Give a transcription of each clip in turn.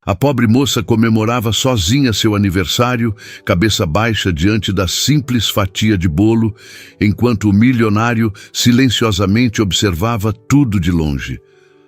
A pobre moça comemorava sozinha seu aniversário, cabeça baixa diante da simples fatia de bolo, enquanto o milionário silenciosamente observava tudo de longe.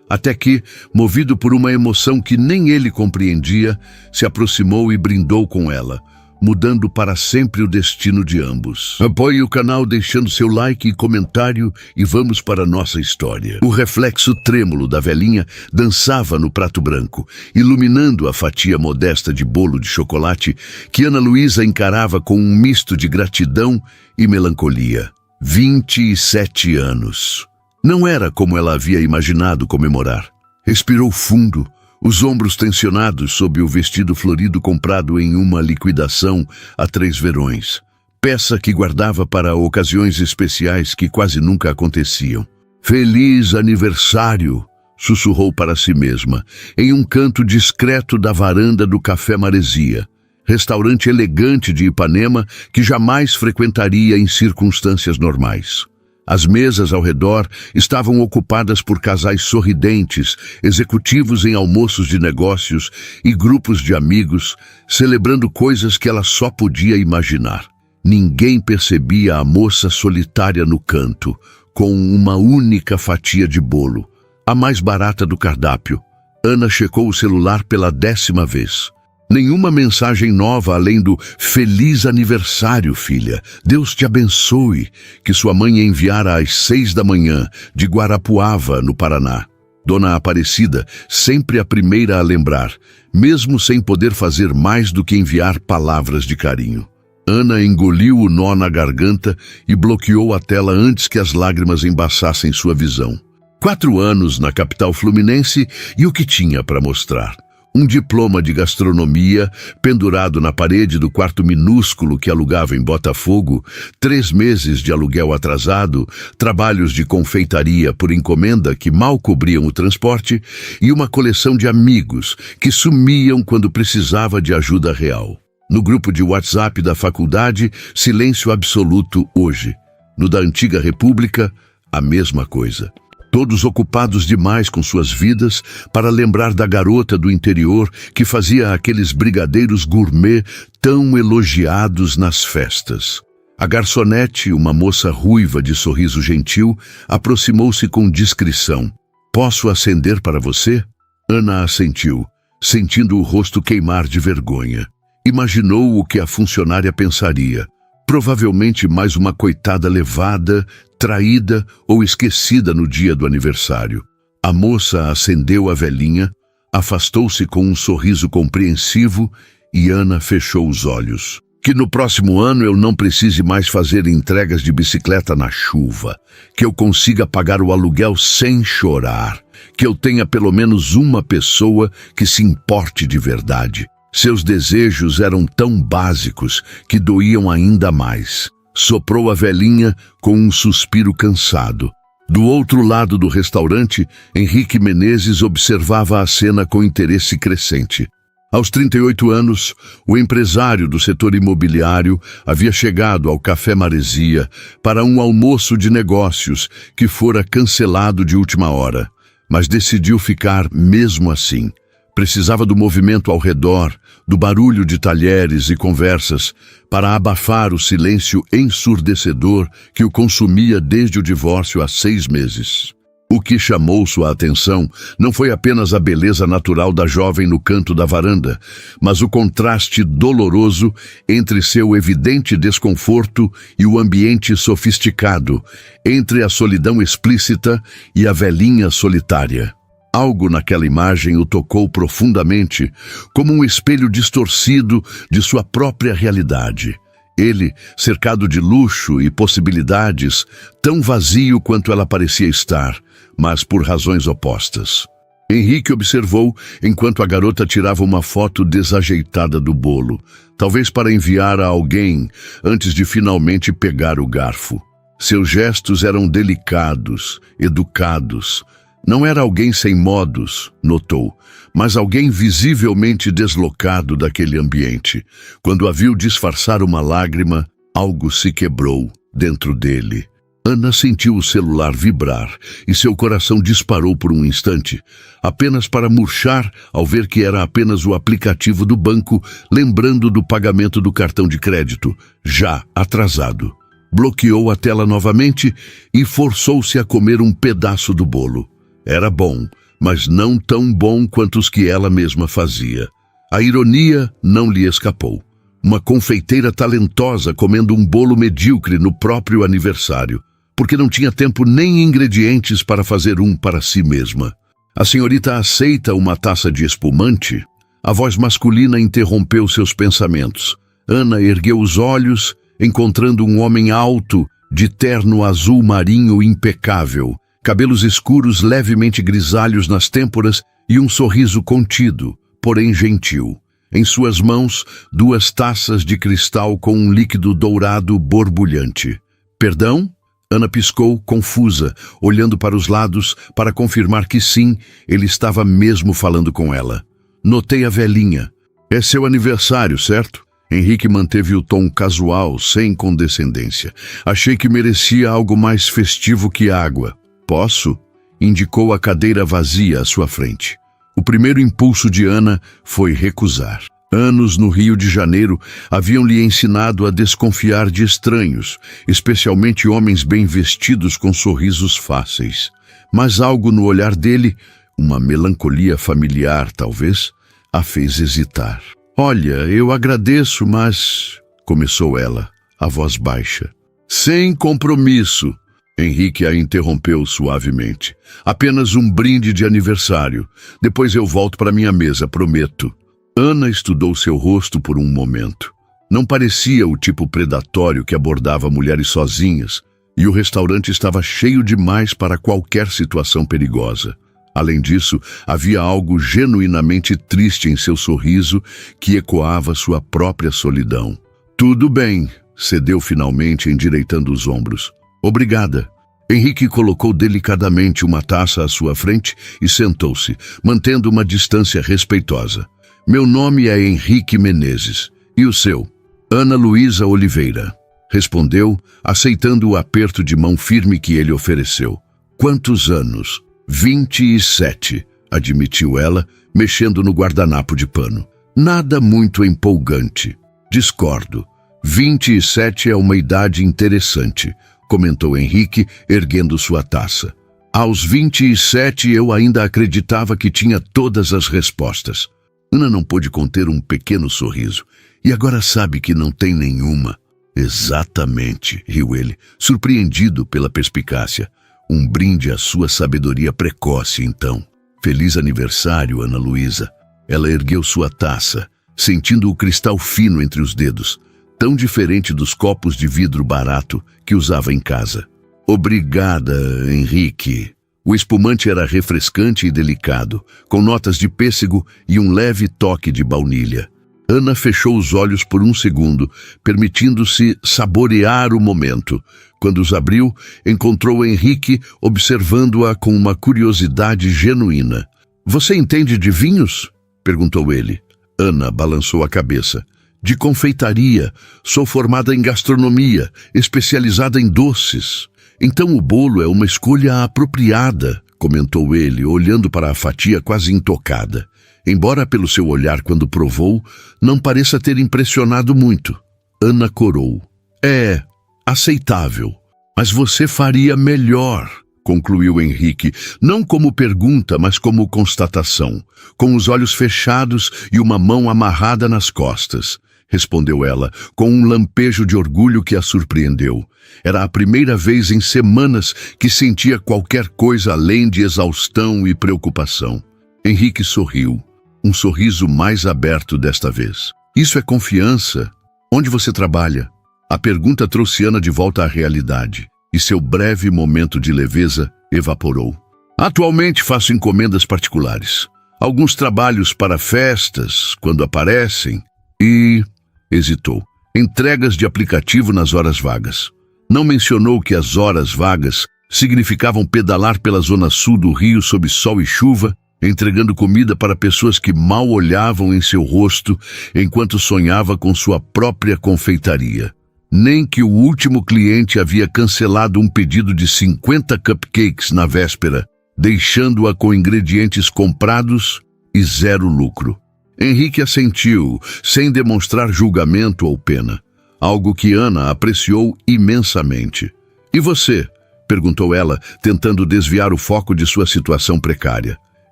Até que, movido por uma emoção que nem ele compreendia, se aproximou e brindou com ela, mudando para sempre o destino de ambos. Apoie o canal deixando seu like e comentário e vamos para a nossa história. O reflexo trêmulo da velhinha dançava no prato branco, iluminando a fatia modesta de bolo de chocolate que Ana Luísa encarava com um misto de gratidão e melancolia. 27 anos. Não era como ela havia imaginado comemorar. Respirou fundo, os ombros tensionados sob o vestido florido comprado em uma liquidação há 3 verões. Peça que guardava para ocasiões especiais que quase nunca aconteciam. Feliz aniversário! Sussurrou para si mesma, em um canto discreto da varanda do Café Maresia, restaurante elegante de Ipanema que jamais frequentaria em circunstâncias normais. As mesas ao redor estavam ocupadas por casais sorridentes, executivos em almoços de negócios e grupos de amigos, celebrando coisas que ela só podia imaginar. Ninguém percebia a moça solitária no canto, com uma única fatia de bolo, a mais barata do cardápio. Ana checou o celular pela 10ª vez. Nenhuma mensagem nova além do "Feliz aniversário, filha. Deus te abençoe", que sua mãe enviara às 6 da manhã, de Guarapuava, no Paraná. Dona Aparecida, sempre a primeira a lembrar, mesmo sem poder fazer mais do que enviar palavras de carinho. Ana engoliu o nó na garganta e bloqueou a tela antes que as lágrimas embaçassem sua visão. 4 anos na capital fluminense e o que tinha para mostrar? Um diploma de gastronomia pendurado na parede do quarto minúsculo que alugava em Botafogo, 3 meses de aluguel atrasado, trabalhos de confeitaria por encomenda que mal cobriam o transporte e uma coleção de amigos que sumiam quando precisava de ajuda real. No grupo de WhatsApp da faculdade, silêncio absoluto hoje. No da Antiga República, a mesma coisa. Todos ocupados demais com suas vidas para lembrar da garota do interior que fazia aqueles brigadeiros gourmet tão elogiados nas festas. A garçonete, uma moça ruiva de sorriso gentil, aproximou-se com discrição. "Posso acender para você?" Ana assentiu, sentindo o rosto queimar de vergonha. Imaginou o que a funcionária pensaria. Provavelmente mais uma coitada levada, traída ou esquecida no dia do aniversário. A moça acendeu a velhinha, afastou-se com um sorriso compreensivo e Ana fechou os olhos. Que no próximo ano eu não precise mais fazer entregas de bicicleta na chuva, que eu consiga pagar o aluguel sem chorar, que eu tenha pelo menos uma pessoa que se importe de verdade. Seus desejos eram tão básicos que doíam ainda mais. Soprou a velhinha com um suspiro cansado. Do outro lado do restaurante, Henrique Menezes observava a cena com interesse crescente. Aos 38 anos, o empresário do setor imobiliário havia chegado ao Café Maresia para um almoço de negócios que fora cancelado de última hora, mas decidiu ficar mesmo assim. Precisava do movimento ao redor, do barulho de talheres e conversas, para abafar o silêncio ensurdecedor que o consumia desde o divórcio há 6 meses. O que chamou sua atenção não foi apenas a beleza natural da jovem no canto da varanda, mas o contraste doloroso entre seu evidente desconforto e o ambiente sofisticado, entre a solidão explícita e a velhinha solitária. Algo naquela imagem o tocou profundamente, como um espelho distorcido de sua própria realidade. Ele, cercado de luxo e possibilidades, tão vazio quanto ela parecia estar, mas por razões opostas. Henrique observou enquanto a garota tirava uma foto desajeitada do bolo, talvez para enviar a alguém antes de finalmente pegar o garfo. Seus gestos eram delicados, educados. Não era alguém sem modos, notou, mas alguém visivelmente deslocado daquele ambiente. Quando a viu disfarçar uma lágrima, algo se quebrou dentro dele. Ana sentiu o celular vibrar e seu coração disparou por um instante, apenas para murchar ao ver que era apenas o aplicativo do banco, lembrando do pagamento do cartão de crédito, já atrasado. Bloqueou a tela novamente e forçou-se a comer um pedaço do bolo. Era bom, mas não tão bom quanto os que ela mesma fazia. A ironia não lhe escapou. Uma confeiteira talentosa comendo um bolo medíocre no próprio aniversário, porque não tinha tempo nem ingredientes para fazer um para si mesma. A senhorita aceita uma taça de espumante? A voz masculina interrompeu seus pensamentos. Ana ergueu os olhos, encontrando um homem alto, de terno azul marinho impecável, cabelos escuros levemente grisalhos nas têmporas e um sorriso contido, porém gentil. Em suas mãos, 2 taças de cristal com um líquido dourado borbulhante. Perdão? Ana piscou, confusa, olhando para os lados para confirmar que sim, ele estava mesmo falando com ela. Notei a velhinha. É seu aniversário, certo? Henrique manteve o tom casual, sem condescendência. Achei que merecia algo mais festivo que água. Posso? Indicou a cadeira vazia à sua frente. O primeiro impulso de Ana foi recusar. Anos no Rio de Janeiro haviam lhe ensinado a desconfiar de estranhos, especialmente homens bem vestidos com sorrisos fáceis. Mas algo no olhar dele, uma melancolia familiar talvez, a fez hesitar. Olha, eu agradeço, mas... começou ela, a voz baixa. Sem compromisso. Henrique a interrompeu suavemente. Apenas um brinde de aniversário. Depois eu volto para minha mesa, prometo. Ana estudou seu rosto por um momento. Não parecia o tipo predatório que abordava mulheres sozinhas, e o restaurante estava cheio demais para qualquer situação perigosa. Além disso, havia algo genuinamente triste em seu sorriso que ecoava sua própria solidão. Tudo bem, cedeu finalmente, endireitando os ombros. Obrigada. Henrique colocou delicadamente uma taça à sua frente e sentou-se, mantendo uma distância respeitosa. Meu nome é Henrique Menezes. E o seu? Ana Luísa Oliveira. Respondeu, aceitando o aperto de mão firme que ele ofereceu. Quantos anos? 27, admitiu ela, mexendo no guardanapo de pano. Nada muito empolgante. Discordo. 27 é uma idade interessante, comentou Henrique, erguendo sua taça. Aos 27 eu ainda acreditava que tinha todas as respostas. Ana não pôde conter um pequeno sorriso. E agora sabe que não tem nenhuma. Exatamente, riu ele, surpreendido pela perspicácia. Um brinde à sua sabedoria precoce, então. Feliz aniversário, Ana Luísa. Ela ergueu sua taça, sentindo o cristal fino entre os dedos, tão diferente dos copos de vidro barato que usava em casa. Obrigada, Henrique. O espumante era refrescante e delicado, com notas de pêssego e um leve toque de baunilha. Ana fechou os olhos por um segundo, permitindo-se saborear o momento. Quando os abriu, encontrou Henrique observando-a com uma curiosidade genuína. Você entende de vinhos? Perguntou ele. Ana balançou a cabeça. De confeitaria. Sou formada em gastronomia, especializada em doces. Então o bolo é uma escolha apropriada, comentou ele, olhando para a fatia quase intocada. Embora pelo seu olhar quando provou, não pareça ter impressionado muito. Ana corou. É aceitável. Mas você faria melhor, concluiu Henrique, não como pergunta, mas como constatação, com os olhos fechados e uma mão amarrada nas costas. Respondeu ela, com um lampejo de orgulho que a surpreendeu. Era a primeira vez em semanas que sentia qualquer coisa além de exaustão e preocupação. Henrique sorriu, um sorriso mais aberto desta vez. Isso é confiança? Onde você trabalha? A pergunta trouxe Ana de volta à realidade, e seu breve momento de leveza evaporou. Atualmente faço encomendas particulares. Alguns trabalhos para festas, quando aparecem, e... hesitou. Entregas de aplicativo nas horas vagas. Não mencionou que as horas vagas significavam pedalar pela zona sul do Rio sob sol e chuva, entregando comida para pessoas que mal olhavam em seu rosto enquanto sonhava com sua própria confeitaria. Nem que o último cliente havia cancelado um pedido de 50 cupcakes na véspera, deixando-a com ingredientes comprados e zero lucro. Henrique assentiu, sem demonstrar julgamento ou pena, algo que Ana apreciou imensamente. E você? Perguntou ela, tentando desviar o foco de sua situação precária.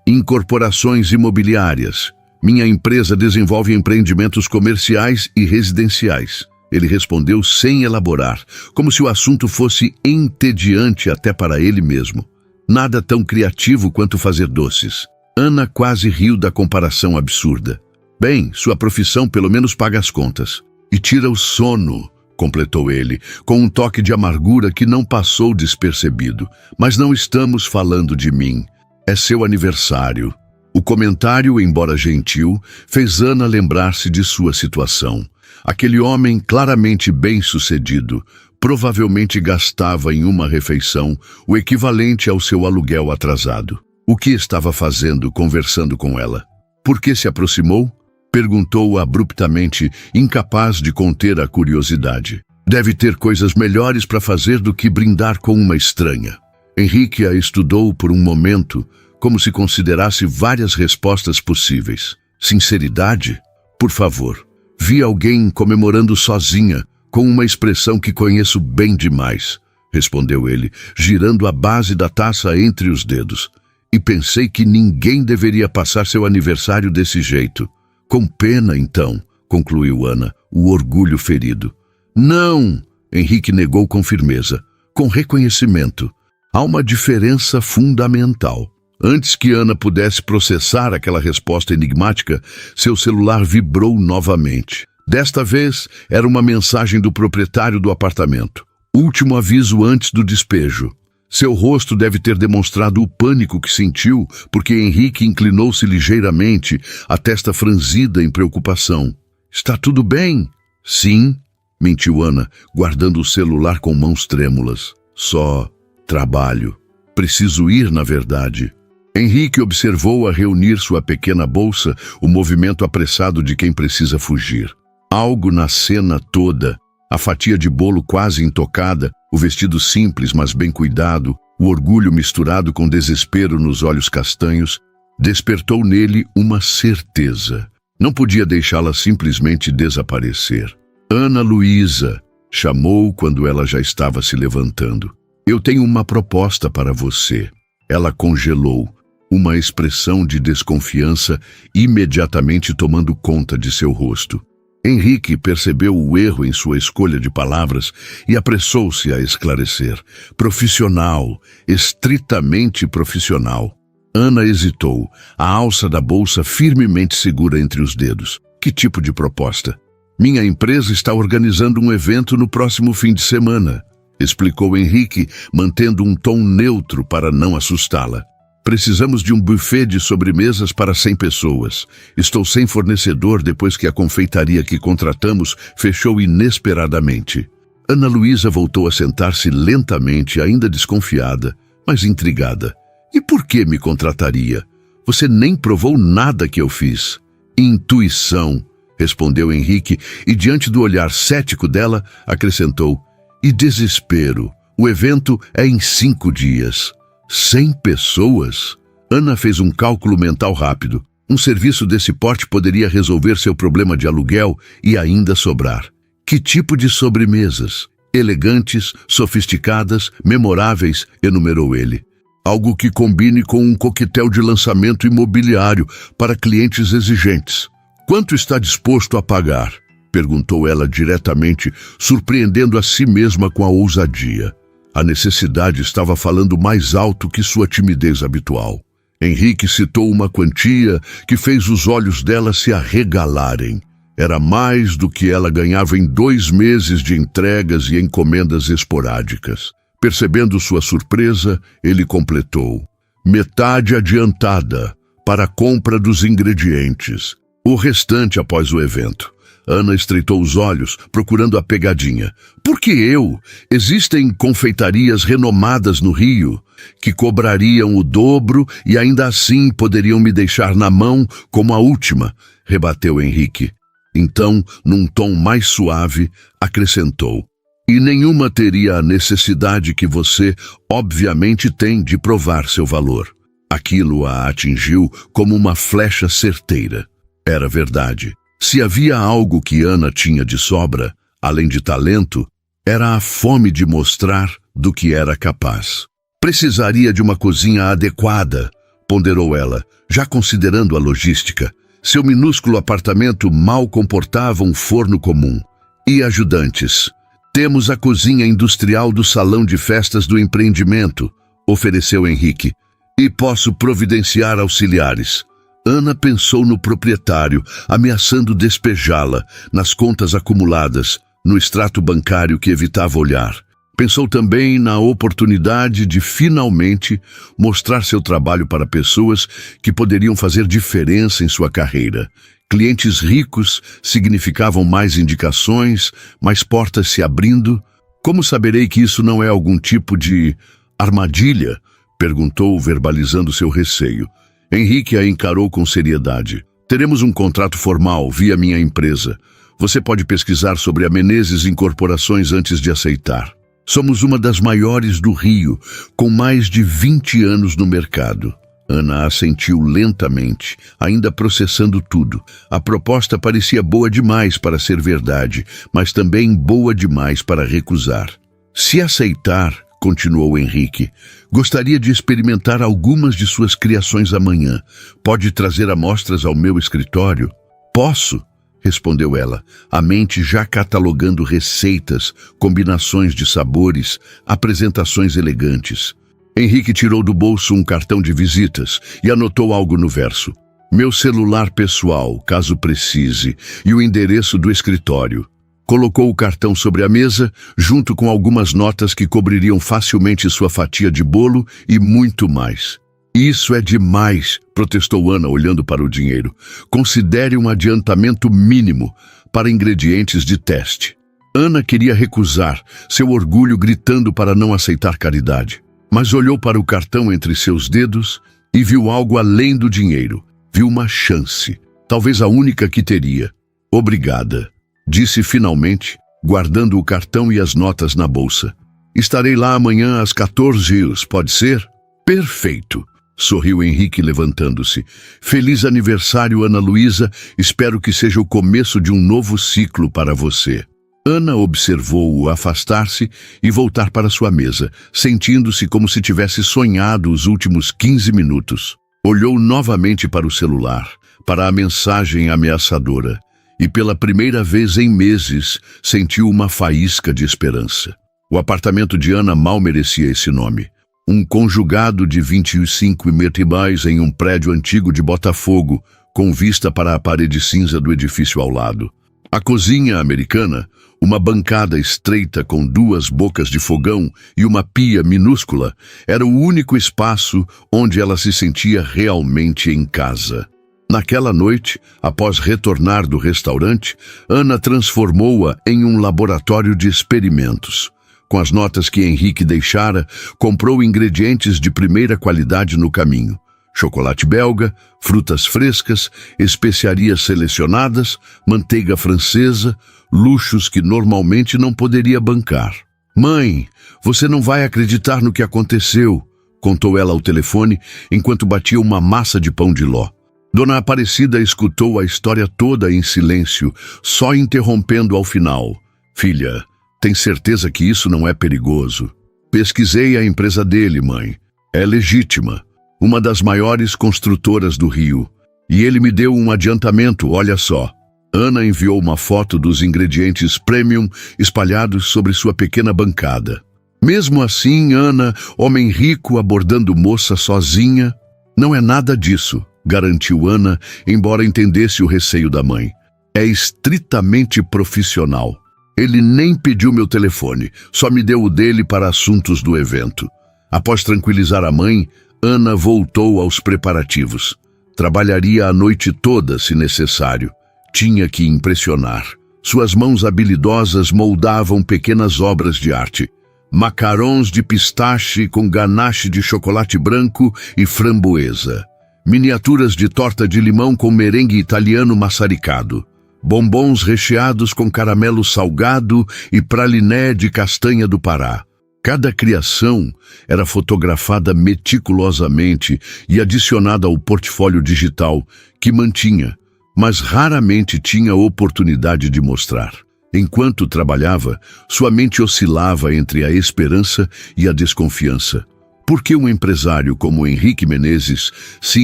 Incorporações imobiliárias. Minha empresa desenvolve empreendimentos comerciais e residenciais. Ele respondeu sem elaborar, como se o assunto fosse entediante até para ele mesmo. Nada tão criativo quanto fazer doces. Ana quase riu da comparação absurda. Bem, sua profissão pelo menos paga as contas. E tira o sono, completou ele, com um toque de amargura que não passou despercebido. Mas não estamos falando de mim. É seu aniversário. O comentário, embora gentil, fez Ana lembrar-se de sua situação. Aquele homem claramente bem-sucedido provavelmente gastava em uma refeição o equivalente ao seu aluguel atrasado. O que estava fazendo conversando com ela? Por que se aproximou? Perguntou abruptamente, incapaz de conter a curiosidade. Deve ter coisas melhores para fazer do que brindar com uma estranha. Henrique a estudou por um momento, como se considerasse várias respostas possíveis. Sinceridade? Por favor. Vi alguém comemorando sozinha, com uma expressão que conheço bem demais, respondeu ele, girando a base da taça entre os dedos. E pensei que ninguém deveria passar seu aniversário desse jeito. Com pena, então, concluiu Ana, o orgulho ferido. Não, Henrique negou com firmeza, com reconhecimento. Há uma diferença fundamental. Antes que Ana pudesse processar aquela resposta enigmática, seu celular vibrou novamente. Desta vez, era uma mensagem do proprietário do apartamento. Último aviso antes do despejo. Seu rosto deve ter demonstrado o pânico que sentiu, porque Henrique inclinou-se ligeiramente, a testa franzida em preocupação. Está tudo bem? Sim, mentiu Ana, guardando o celular com mãos trêmulas. Só trabalho. Preciso ir, na verdade. Henrique observou-a reunir sua pequena bolsa, o movimento apressado de quem precisa fugir. Algo na cena toda, a fatia de bolo quase intocada, o vestido simples, mas bem cuidado, o orgulho misturado com desespero nos olhos castanhos, despertou nele uma certeza. Não podia deixá-la simplesmente desaparecer. Ana Luísa, chamou quando ela já estava se levantando. Eu tenho uma proposta para você. Ela congelou, uma expressão de desconfiança imediatamente tomando conta de seu rosto. Henrique percebeu o erro em sua escolha de palavras e apressou-se a esclarecer. Profissional, estritamente profissional. Ana hesitou, a alça da bolsa firmemente segura entre os dedos. Que tipo de proposta? Minha empresa está organizando um evento no próximo fim de semana, explicou Henrique, mantendo um tom neutro para não assustá-la. Precisamos de um buffet de sobremesas para 100 pessoas. Estou sem fornecedor depois que a confeitaria que contratamos fechou inesperadamente. Ana Luísa voltou a sentar-se lentamente, ainda desconfiada, mas intrigada. E por que me contrataria? Você nem provou nada que eu fiz. Intuição, respondeu Henrique, e diante do olhar cético dela, acrescentou. E desespero. O evento é em 5 dias. 100 pessoas? Ana fez um cálculo mental rápido. Um serviço desse porte poderia resolver seu problema de aluguel e ainda sobrar. Que tipo de sobremesas? Elegantes, sofisticadas, memoráveis, enumerou ele. Algo que combine com um coquetel de lançamento imobiliário para clientes exigentes. Quanto está disposto a pagar? Perguntou ela diretamente, surpreendendo a si mesma com a ousadia. A necessidade estava falando mais alto que sua timidez habitual. Henrique citou uma quantia que fez os olhos dela se arregalarem. Era mais do que ela ganhava em 2 meses de entregas e encomendas esporádicas. Percebendo sua surpresa, ele completou. Metade adiantada, para a compra dos ingredientes. O restante após o evento. Ana estreitou os olhos, procurando a pegadinha. Por que eu? Existem confeitarias renomadas no Rio, que cobrariam o dobro e ainda assim poderiam me deixar na mão como a última, rebateu Henrique. Então, num tom mais suave, acrescentou: "E nenhuma teria a necessidade que você, obviamente, tem de provar seu valor." Aquilo a atingiu como uma flecha certeira. Era verdade. Se havia algo que Ana tinha de sobra, além de talento, era a fome de mostrar do que era capaz. "Precisaria de uma cozinha adequada", ponderou ela, já considerando a logística. Seu minúsculo apartamento mal comportava um forno comum. "E ajudantes? Temos a cozinha industrial do salão de festas do empreendimento", ofereceu Henrique. "E posso providenciar auxiliares." Ana pensou no proprietário, ameaçando despejá-la, nas contas acumuladas, no extrato bancário que evitava olhar. Pensou também na oportunidade de finalmente mostrar seu trabalho para pessoas que poderiam fazer diferença em sua carreira. Clientes ricos significavam mais indicações, mais portas se abrindo. "Como saberei que isso não é algum tipo de armadilha?", perguntou, verbalizando seu receio. Henrique a encarou com seriedade. "Teremos um contrato formal via minha empresa. Você pode pesquisar sobre a Menezes Incorporações antes de aceitar. Somos uma das maiores do Rio, com mais de 20 anos no mercado." Ana assentiu lentamente, ainda processando tudo. A proposta parecia boa demais para ser verdade, mas também boa demais para recusar. "Se aceitar", continuou Henrique, "gostaria de experimentar algumas de suas criações amanhã. Pode trazer amostras ao meu escritório?" "Posso", respondeu ela, a mente já catalogando receitas, combinações de sabores, apresentações elegantes. Henrique tirou do bolso um cartão de visitas e anotou algo no verso: "Meu celular pessoal, caso precise, e o endereço do escritório." Colocou o cartão sobre a mesa, junto com algumas notas que cobririam facilmente sua fatia de bolo e muito mais. "Isso é demais", protestou Ana, olhando para o dinheiro. "Considere um adiantamento mínimo para ingredientes de teste." Ana queria recusar, seu orgulho gritando para não aceitar caridade. Mas olhou para o cartão entre seus dedos e viu algo além do dinheiro. Viu uma chance, talvez a única que teria. "Obrigada", disse finalmente, guardando o cartão e as notas na bolsa. "Estarei lá amanhã às 14 horas, pode ser?" "Perfeito", sorriu Henrique, levantando-se. "Feliz aniversário, Ana Luísa. Espero que seja o começo de um novo ciclo para você." Ana observou-o afastar-se e voltar para sua mesa, sentindo-se como se tivesse sonhado os últimos 15 minutos. Olhou novamente para o celular, para a mensagem ameaçadora, e pela primeira vez em meses sentiu uma faísca de esperança. O apartamento de Ana mal merecia esse nome. Um conjugado de 25 metros em um prédio antigo de Botafogo, com vista para a parede cinza do edifício ao lado. A cozinha americana, uma bancada estreita com 2 bocas de fogão e uma pia minúscula, era o único espaço onde ela se sentia realmente em casa. Naquela noite, após retornar do restaurante, Ana transformou-a em um laboratório de experimentos. Com as notas que Henrique deixara, comprou ingredientes de primeira qualidade no caminho. Chocolate belga, frutas frescas, especiarias selecionadas, manteiga francesa, luxos que normalmente não poderia bancar. "Mãe, você não vai acreditar no que aconteceu", contou ela ao telefone enquanto batia uma massa de pão de ló. Dona Aparecida escutou a história toda em silêncio, só interrompendo ao final: "Filha, tem certeza que isso não é perigoso?" "Pesquisei a empresa dele, mãe. É legítima. Uma das maiores construtoras do Rio. E ele me deu um adiantamento, olha só." Ana enviou uma foto dos ingredientes premium espalhados sobre sua pequena bancada. Mesmo assim, Ana, homem rico abordando moça sozinha... "Não é nada disso", garantiu Ana, embora entendesse o receio da mãe. "É estritamente profissional. Ele nem pediu meu telefone, só me deu o dele para assuntos do evento." Após tranquilizar a mãe, Ana voltou aos preparativos. Trabalharia a noite toda, se necessário. Tinha que impressionar. Suas mãos habilidosas moldavam pequenas obras de arte. Macarons de pistache com ganache de chocolate branco e framboesa. Miniaturas de torta de limão com merengue italiano maçaricado. bombons recheados com caramelo salgado e praliné de castanha do Pará. Cada criação era fotografada meticulosamente e adicionada ao portfólio digital que mantinha, mas raramente tinha oportunidade de mostrar. Enquanto trabalhava, sua mente oscilava entre a esperança e a desconfiança. Por que um empresário como Henrique Menezes se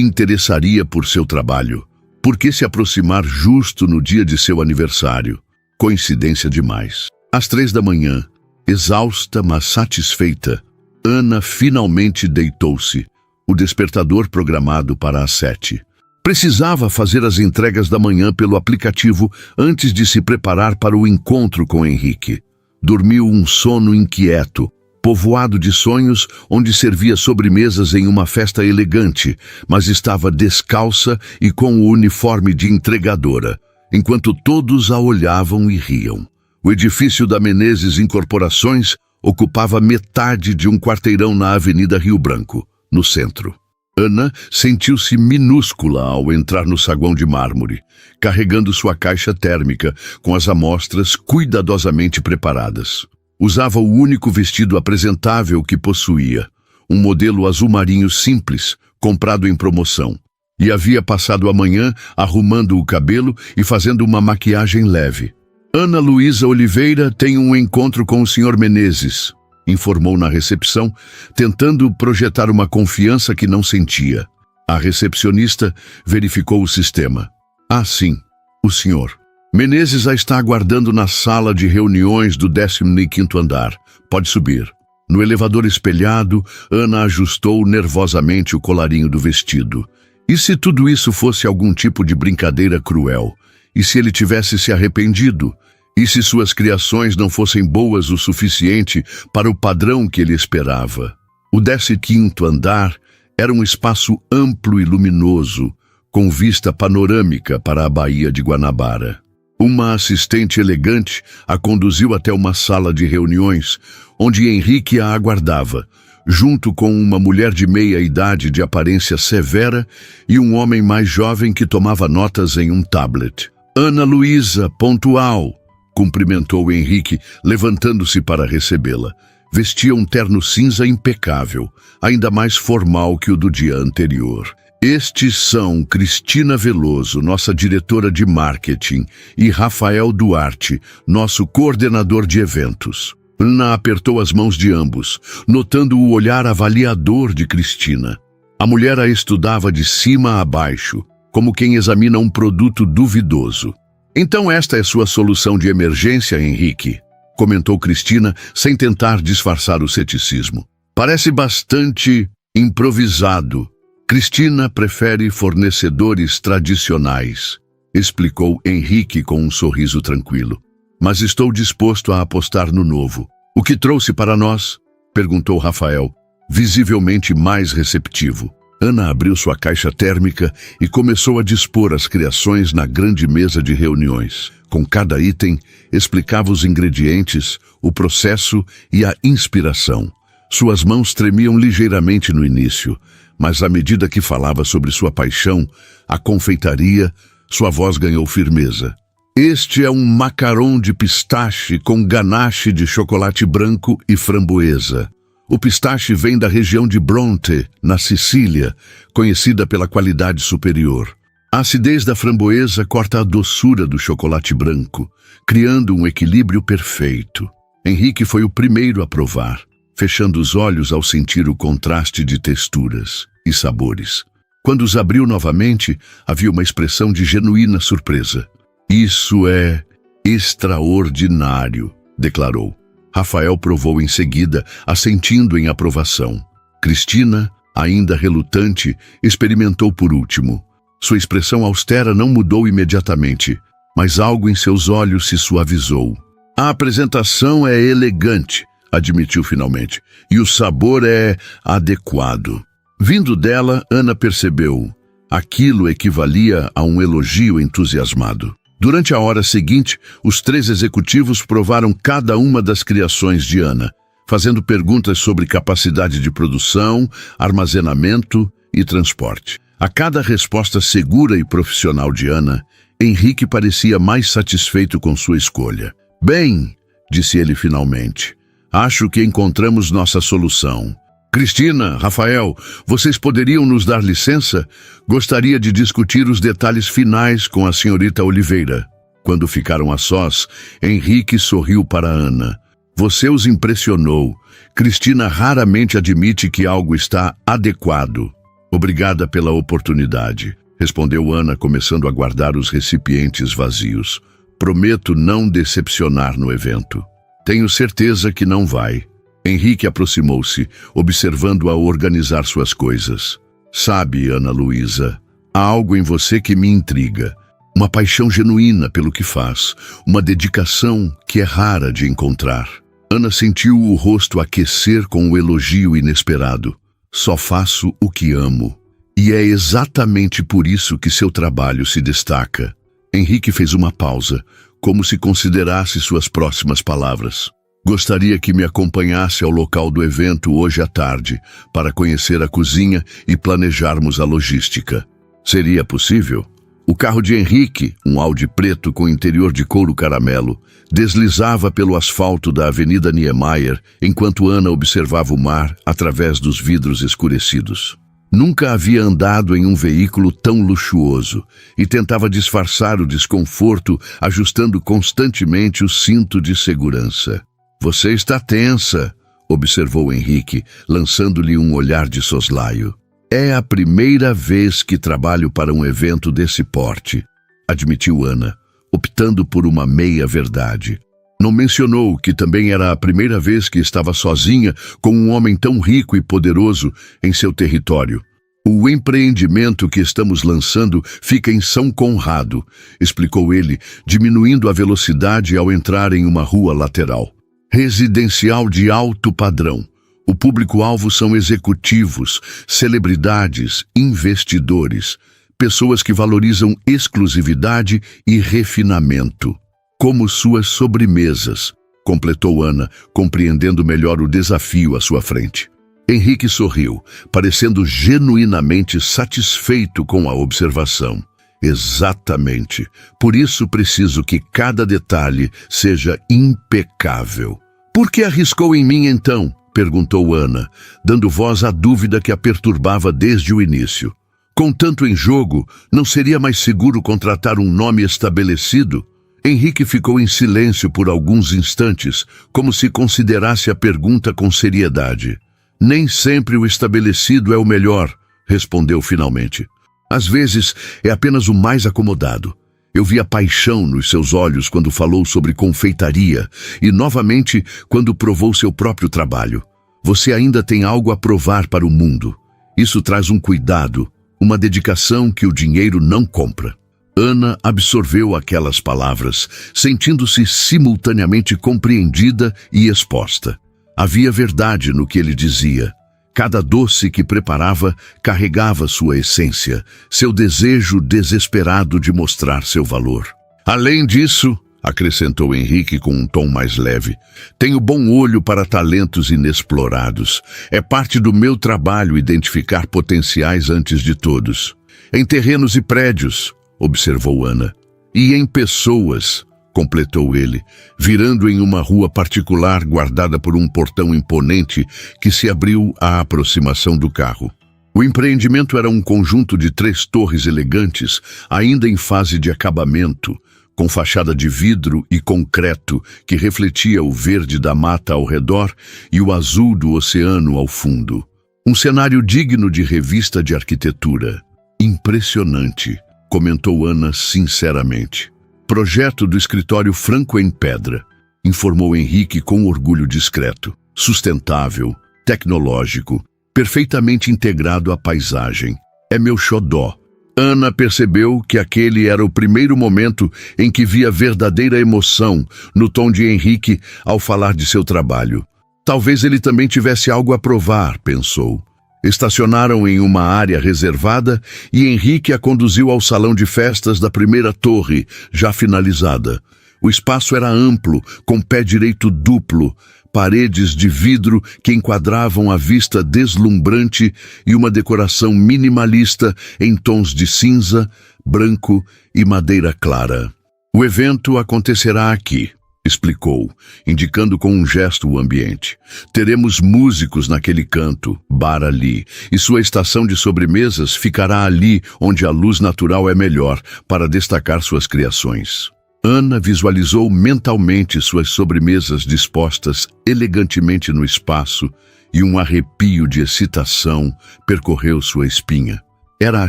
interessaria por seu trabalho? Por que se aproximar justo no dia de seu aniversário? Coincidência demais. Às 3 da manhã, exausta, mas satisfeita, Ana finalmente deitou-se, o despertador programado para as 7. Precisava fazer as entregas da manhã pelo aplicativo antes de se preparar para o encontro com Henrique. Dormiu um sono inquieto, povoado de sonhos, onde servia sobremesas em uma festa elegante, mas estava descalça e com o uniforme de entregadora, enquanto todos a olhavam e riam. O edifício da Menezes Incorporações ocupava metade de um quarteirão na Avenida Rio Branco, no centro. Ana sentiu-se minúscula ao entrar no saguão de mármore, carregando sua caixa térmica com as amostras cuidadosamente preparadas. Usava o único vestido apresentável que possuía, um modelo azul marinho simples, comprado em promoção, e havia passado a manhã arrumando o cabelo e fazendo uma maquiagem leve. Ana Luísa Oliveira tem um encontro com o Sr. Menezes, informou na recepção, tentando projetar uma confiança que não sentia. A recepcionista verificou o sistema. Ah, sim, o senhor. Menezes a está aguardando na sala de reuniões do 15º andar. Pode subir. No elevador espelhado, Ana ajustou nervosamente o colarinho do vestido. E se tudo isso fosse algum tipo de brincadeira cruel? E se ele tivesse se arrependido? E se suas criações não fossem boas o suficiente para o padrão que ele esperava? O 15º andar era um espaço amplo e luminoso, com vista panorâmica para a Baía de Guanabara. Uma assistente elegante a conduziu até uma sala de reuniões, onde Henrique a aguardava, junto com uma mulher de meia-idade de aparência severa e um homem mais jovem que tomava notas em um tablet. Ana Luísa, pontual, cumprimentou Henrique, levantando-se para recebê-la. Vestia um terno cinza impecável, ainda mais formal que o do dia anterior. Estes são Cristina Veloso, nossa diretora de marketing, e Rafael Duarte, nosso coordenador de eventos. Ana apertou as mãos de ambos, notando o olhar avaliador de Cristina. A mulher a estudava de cima a baixo, como quem examina um produto duvidoso. Então esta é sua solução de emergência, Henrique, comentou Cristina, sem tentar disfarçar o ceticismo. Parece bastante improvisado. Cristina prefere fornecedores tradicionais, explicou Henrique com um sorriso tranquilo. Mas estou disposto a apostar no novo. O que trouxe para nós? Perguntou Rafael, visivelmente mais receptivo. Ana abriu sua caixa térmica e começou a dispor as criações na grande mesa de reuniões. Com cada item, explicava os ingredientes, o processo e a inspiração. Suas mãos tremiam ligeiramente no início, mas à medida que falava sobre sua paixão, a confeitaria, sua voz ganhou firmeza. Este é um macaron de pistache com ganache de chocolate branco e framboesa. O pistache vem da região de Bronte, na Sicília, conhecida pela qualidade superior. A acidez da framboesa corta a doçura do chocolate branco, criando um equilíbrio perfeito. Henrique foi o primeiro a provar, fechando os olhos ao sentir o contraste de texturas e sabores. Quando os abriu novamente, havia uma expressão de genuína surpresa. Isso é extraordinário, declarou. Rafael provou em seguida, assentindo em aprovação. Cristina, ainda relutante, experimentou por último. Sua expressão austera não mudou imediatamente, mas algo em seus olhos se suavizou. A apresentação é elegante, admitiu finalmente, e o sabor é adequado. Vindo dela, Ana percebeu. Aquilo equivalia a um elogio entusiasmado. Durante a hora seguinte, os 3 executivos provaram cada uma das criações de Ana, fazendo perguntas sobre capacidade de produção, armazenamento e transporte. A cada resposta segura e profissional de Ana, Henrique parecia mais satisfeito com sua escolha. Bem, disse ele finalmente, acho que encontramos nossa solução. Cristina, Rafael, vocês poderiam nos dar licença? Gostaria de discutir os detalhes finais com a senhorita Oliveira. Quando ficaram a sós, Henrique sorriu para Ana. Você os impressionou. Cristina raramente admite que algo está adequado. Obrigada pela oportunidade, respondeu Ana, começando a guardar os recipientes vazios. Prometo não decepcionar no evento. Tenho certeza que não vai. Henrique aproximou-se, observando-a organizar suas coisas. Sabe, Ana Luísa, há algo em você que me intriga. Uma paixão genuína pelo que faz, uma dedicação que é rara de encontrar. Ana sentiu o rosto aquecer com o elogio inesperado. Só faço o que amo. E é exatamente por isso que seu trabalho se destaca. Henrique fez uma pausa, como se considerasse suas próximas palavras. Gostaria que me acompanhasse ao local do evento hoje à tarde, para conhecer a cozinha e planejarmos a logística. Seria possível? O carro de Henrique, um Audi preto com interior de couro caramelo, deslizava pelo asfalto da Avenida Niemeyer, enquanto Ana observava o mar através dos vidros escurecidos. Nunca havia andado em um veículo tão luxuoso e tentava disfarçar o desconforto ajustando constantemente o cinto de segurança. Você está tensa, observou Henrique, lançando-lhe um olhar de soslaio. É a primeira vez que trabalho para um evento desse porte, admitiu Ana, optando por uma meia-verdade. Não mencionou que também era a primeira vez que estava sozinha com um homem tão rico e poderoso em seu território. O empreendimento que estamos lançando fica em São Conrado, explicou ele, diminuindo a velocidade ao entrar em uma rua lateral. Residencial de alto padrão. O público-alvo são executivos, celebridades, investidores, pessoas que valorizam exclusividade e refinamento. Como suas sobremesas, completou Ana, compreendendo melhor o desafio à sua frente. Henrique sorriu, parecendo genuinamente satisfeito com a observação. Exatamente. Por isso preciso que cada detalhe seja impecável. Por que arriscou em mim então? Perguntou Ana, dando voz à dúvida que a perturbava desde o início. Com tanto em jogo, não seria mais seguro contratar um nome estabelecido? Henrique ficou em silêncio por alguns instantes, como se considerasse a pergunta com seriedade. Nem sempre o estabelecido é o melhor, respondeu finalmente. Às vezes é apenas o mais acomodado. Eu vi a paixão nos seus olhos quando falou sobre confeitaria e novamente quando provou seu próprio trabalho. Você ainda tem algo a provar para o mundo. Isso traz um cuidado, uma dedicação que o dinheiro não compra. Ana absorveu aquelas palavras, sentindo-se simultaneamente compreendida e exposta. Havia verdade no que ele dizia. Cada doce que preparava carregava sua essência, seu desejo desesperado de mostrar seu valor. Além disso, acrescentou Henrique com um tom mais leve, tenho bom olho para talentos inexplorados. É parte do meu trabalho identificar potenciais antes de todos. Em terrenos e prédios, observou Ana. E em pessoas, completou ele, virando em uma rua particular guardada por um portão imponente que se abriu à aproximação do carro. O empreendimento era um conjunto de 3 torres elegantes, ainda em fase de acabamento, com fachada de vidro e concreto que refletia o verde da mata ao redor e o azul do oceano ao fundo. Um cenário digno de revista de arquitetura. Impressionante, comentou Ana sinceramente. Projeto do escritório Franco em Pedra, informou Henrique com orgulho discreto. Sustentável, tecnológico, perfeitamente integrado à paisagem. É meu xodó. Ana percebeu que aquele era o primeiro momento em que via verdadeira emoção no tom de Henrique ao falar de seu trabalho. Talvez ele também tivesse algo a provar, pensou. Estacionaram em uma área reservada e Henrique a conduziu ao salão de festas da primeira torre, já finalizada. O espaço era amplo, com pé direito duplo, paredes de vidro que enquadravam a vista deslumbrante e uma decoração minimalista em tons de cinza, branco e madeira clara. O evento acontecerá aqui, explicou, indicando com um gesto o ambiente. Teremos músicos naquele canto, bar ali, e sua estação de sobremesas ficará ali onde a luz natural é melhor para destacar suas criações. Ana visualizou mentalmente suas sobremesas dispostas elegantemente no espaço e um arrepio de excitação percorreu sua espinha. Era a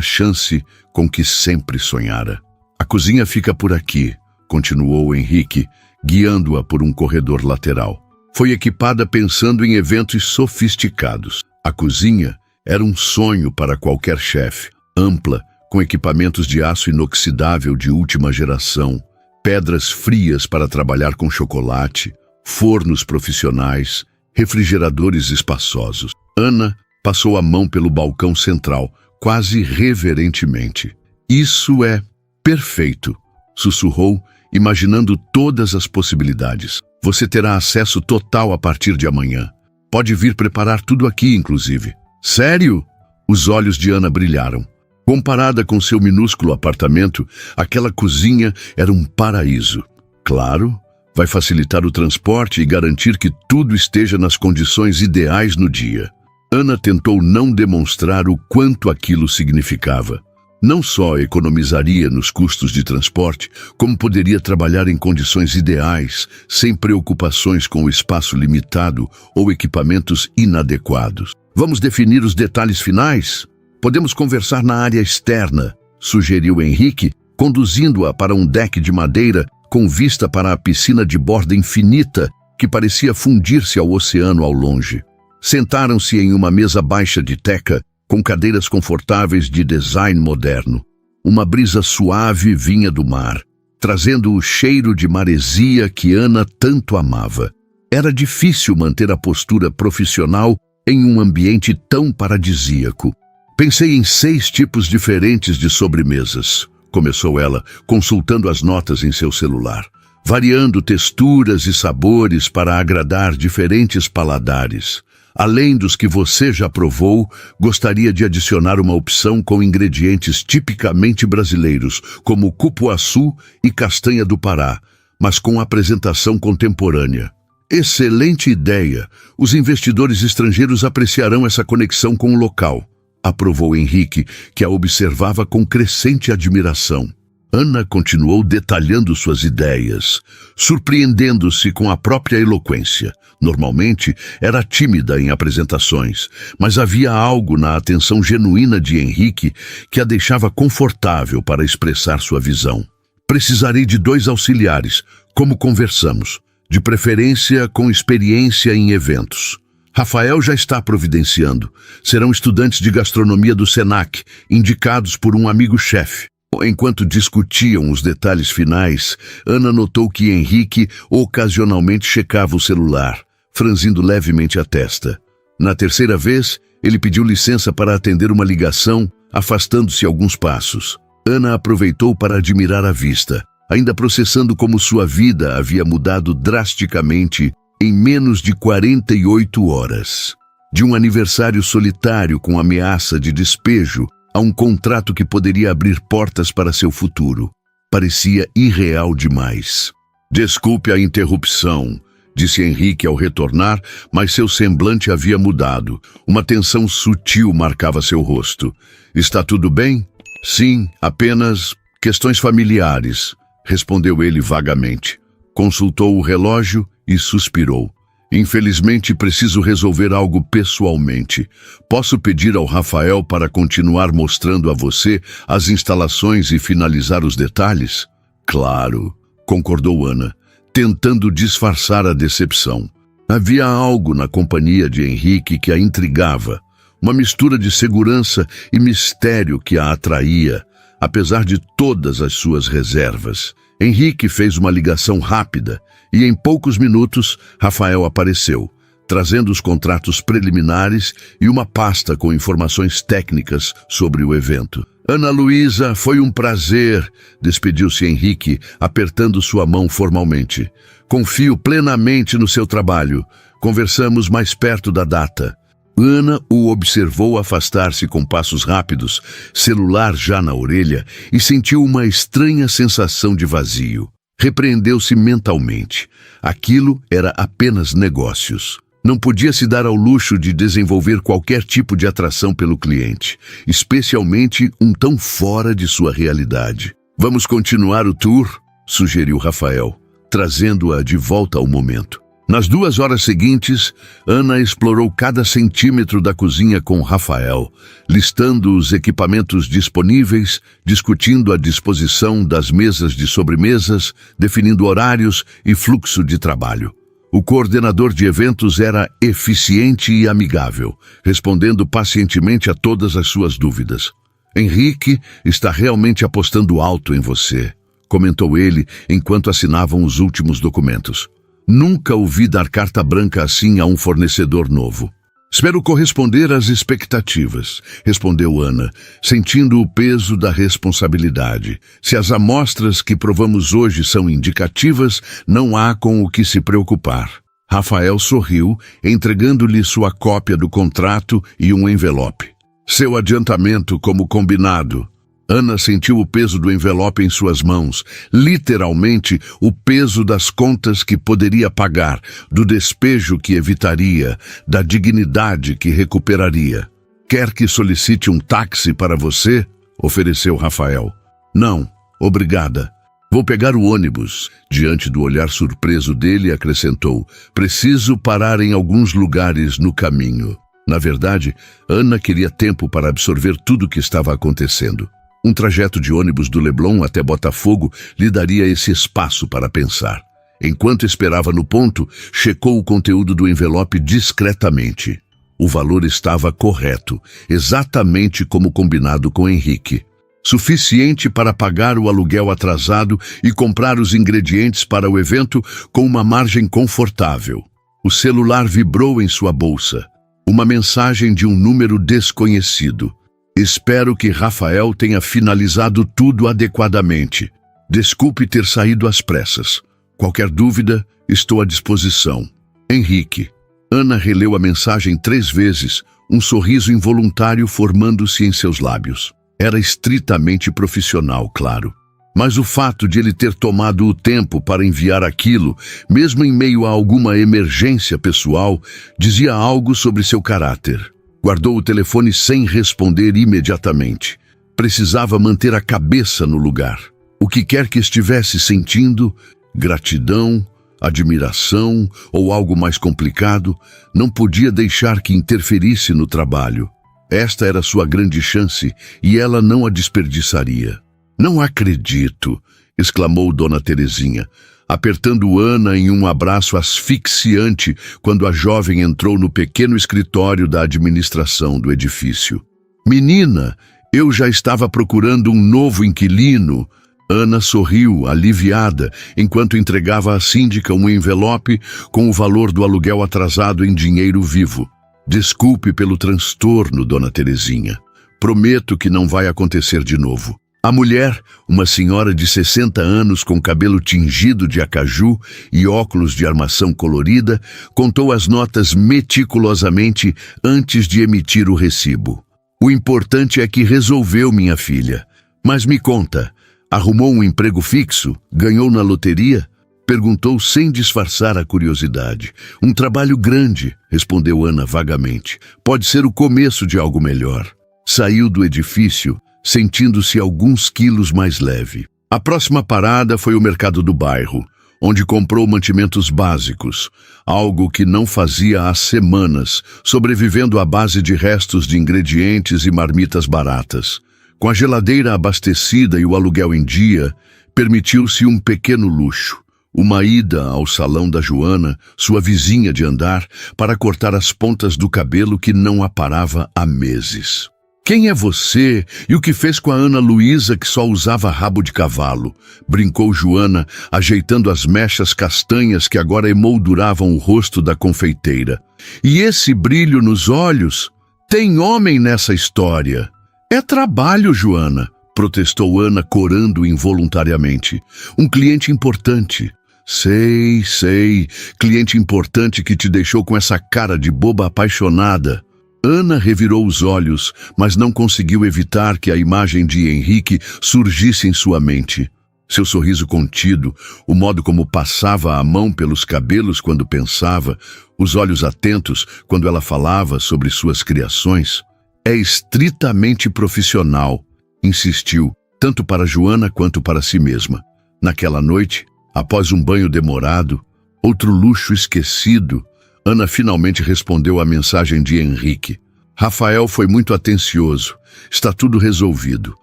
chance com que sempre sonhara. A cozinha fica por aqui, continuou Henrique, guiando-a por um corredor lateral. Foi equipada pensando em eventos sofisticados. A cozinha era um sonho para qualquer chefe, ampla, com equipamentos de aço inoxidável de última geração, pedras frias para trabalhar com chocolate, fornos profissionais, refrigeradores espaçosos. Ana passou a mão pelo balcão central, quase reverentemente. Isso é perfeito, sussurrou, imaginando todas as possibilidades. Você terá acesso total a partir de amanhã. Pode vir preparar tudo aqui, inclusive. Sério? Os olhos de Ana brilharam. Comparada com seu minúsculo apartamento, aquela cozinha era um paraíso. Claro, vai facilitar o transporte e garantir que tudo esteja nas condições ideais no dia. Ana tentou não demonstrar o quanto aquilo significava. Não só economizaria nos custos de transporte, como poderia trabalhar em condições ideais, sem preocupações com o espaço limitado ou equipamentos inadequados. Vamos definir os detalhes finais? Podemos conversar na área externa, sugeriu Henrique, conduzindo-a para um deck de madeira com vista para a piscina de borda infinita que parecia fundir-se ao oceano ao longe. Sentaram-se em uma mesa baixa de teca, com cadeiras confortáveis de design moderno. Uma brisa suave vinha do mar, trazendo o cheiro de maresia que Ana tanto amava. Era difícil manter a postura profissional em um ambiente tão paradisíaco. Pensei em 6 tipos diferentes de sobremesas, começou ela, consultando as notas em seu celular, variando texturas e sabores para agradar diferentes paladares. Além dos que você já provou, gostaria de adicionar uma opção com ingredientes tipicamente brasileiros, como cupuaçu e castanha do Pará, mas com apresentação contemporânea. Excelente ideia! Os investidores estrangeiros apreciarão essa conexão com o local, aprovou Henrique, que a observava com crescente admiração. Ana continuou detalhando suas ideias, surpreendendo-se com a própria eloquência. Normalmente, era tímida em apresentações, mas havia algo na atenção genuína de Henrique que a deixava confortável para expressar sua visão. Precisarei de 2 auxiliares, como conversamos, de preferência com experiência em eventos. Rafael já está providenciando. Serão estudantes de gastronomia do Senac, indicados por um amigo-chefe. Enquanto discutiam os detalhes finais, Ana notou que Henrique ocasionalmente checava o celular, franzindo levemente a testa. Na terceira vez, ele pediu licença para atender uma ligação, afastando-se alguns passos. Ana aproveitou para admirar a vista, ainda processando como sua vida havia mudado drasticamente em menos de 48 horas. De um aniversário solitário com ameaça de despejo, a um contrato que poderia abrir portas para seu futuro. Parecia irreal demais. Desculpe a interrupção, disse Henrique ao retornar, mas seu semblante havia mudado. Uma tensão sutil marcava seu rosto. Está tudo bem? Sim, apenas questões familiares, respondeu ele vagamente. Consultou o relógio e suspirou. Infelizmente, preciso resolver algo pessoalmente. Posso pedir ao Rafael para continuar mostrando a você as instalações e finalizar os detalhes? Claro, concordou Ana, tentando disfarçar a decepção. Havia algo na companhia de Henrique que a intrigava, uma mistura de segurança e mistério que a atraía, apesar de todas as suas reservas. Henrique fez uma ligação rápida e em poucos minutos Rafael apareceu, trazendo os contratos preliminares e uma pasta com informações técnicas sobre o evento. Ana Luísa, foi um prazer, despediu-se Henrique, apertando sua mão formalmente. Confio plenamente no seu trabalho. Conversamos mais perto da data. Ana o observou afastar-se com passos rápidos, celular já na orelha, e sentiu uma estranha sensação de vazio. Repreendeu-se mentalmente. Aquilo era apenas negócios. Não podia se dar ao luxo de desenvolver qualquer tipo de atração pelo cliente, especialmente um tão fora de sua realidade. Vamos continuar o tour? Sugeriu Rafael, trazendo-a de volta ao momento. Nas 2 horas seguintes, Ana explorou cada centímetro da cozinha com Rafael, listando os equipamentos disponíveis, discutindo a disposição das mesas de sobremesas, definindo horários e fluxo de trabalho. O coordenador de eventos era eficiente e amigável, respondendo pacientemente a todas as suas dúvidas. Henrique está realmente apostando alto em você, comentou ele enquanto assinavam os últimos documentos. Nunca ouvi dar carta branca assim a um fornecedor novo. Espero corresponder às expectativas, respondeu Ana, sentindo o peso da responsabilidade. Se as amostras que provamos hoje são indicativas, não há com o que se preocupar. Rafael sorriu, entregando-lhe sua cópia do contrato e um envelope. Seu adiantamento como combinado. Ana sentiu o peso do envelope em suas mãos, literalmente o peso das contas que poderia pagar, do despejo que evitaria, da dignidade que recuperaria. Quer que solicite um táxi para você? Ofereceu Rafael. Não, obrigada. Vou pegar o ônibus. Diante do olhar surpreso dele, acrescentou, preciso parar em alguns lugares no caminho. Na verdade, Ana queria tempo para absorver tudo o que estava acontecendo. Um trajeto de ônibus do Leblon até Botafogo lhe daria esse espaço para pensar. Enquanto esperava no ponto, checou o conteúdo do envelope discretamente. O valor estava correto, exatamente como combinado com Henrique. Suficiente para pagar o aluguel atrasado e comprar os ingredientes para o evento com uma margem confortável. O celular vibrou em sua bolsa. Uma mensagem de um número desconhecido. Espero que Rafael tenha finalizado tudo adequadamente. Desculpe ter saído às pressas. Qualquer dúvida, estou à disposição. Henrique. Ana releu a mensagem 3 vezes, um sorriso involuntário formando-se em seus lábios. Era estritamente profissional, claro. Mas o fato de ele ter tomado o tempo para enviar aquilo, mesmo em meio a alguma emergência pessoal, dizia algo sobre seu caráter. Guardou o telefone sem responder imediatamente. Precisava manter a cabeça no lugar. O que quer que estivesse sentindo, gratidão, admiração ou algo mais complicado, não podia deixar que interferisse no trabalho. Esta era sua grande chance e ela não a desperdiçaria. Não acredito, exclamou Dona Terezinha, apertando Ana em um abraço asfixiante quando a jovem entrou no pequeno escritório da administração do edifício. Menina, eu já estava procurando um novo inquilino. Ana sorriu, aliviada, enquanto entregava à síndica um envelope com o valor do aluguel atrasado em dinheiro vivo. Desculpe pelo transtorno, Dona Terezinha. Prometo que não vai acontecer de novo. A mulher, uma senhora de 60 anos com cabelo tingido de acaju e óculos de armação colorida, contou as notas meticulosamente antes de emitir o recibo. O importante é que resolveu, minha filha. Mas me conta, arrumou um emprego fixo? Ganhou na loteria? Perguntou sem disfarçar a curiosidade. Um trabalho grande, respondeu Ana vagamente. Pode ser o começo de algo melhor. Saiu do edifício, sentindo-se alguns quilos mais leve. A próxima parada foi o mercado do bairro, onde comprou mantimentos básicos, algo que não fazia há semanas, sobrevivendo à base de restos de ingredientes e marmitas baratas. Com a geladeira abastecida e o aluguel em dia, permitiu-se um pequeno luxo. Uma ida ao salão da Joana, sua vizinha de andar, para cortar as pontas do cabelo que não aparava há meses. Quem é você e o que fez com a Ana Luísa que só usava rabo de cavalo? Brincou Joana, ajeitando as mechas castanhas que agora emolduravam o rosto da confeiteira. E esse brilho nos olhos? Tem homem nessa história. É trabalho, Joana, protestou Ana, corando involuntariamente. Um cliente importante. Sei, cliente importante que te deixou com essa cara de boba apaixonada. Ana revirou os olhos, mas não conseguiu evitar que a imagem de Henrique surgisse em sua mente. Seu sorriso contido, o modo como passava a mão pelos cabelos quando pensava, os olhos atentos quando ela falava sobre suas criações. É estritamente profissional, insistiu, tanto para Joana quanto para si mesma. Naquela noite, após um banho demorado, outro luxo esquecido, Ana finalmente respondeu à mensagem de Henrique. Rafael foi muito atencioso. Está tudo resolvido.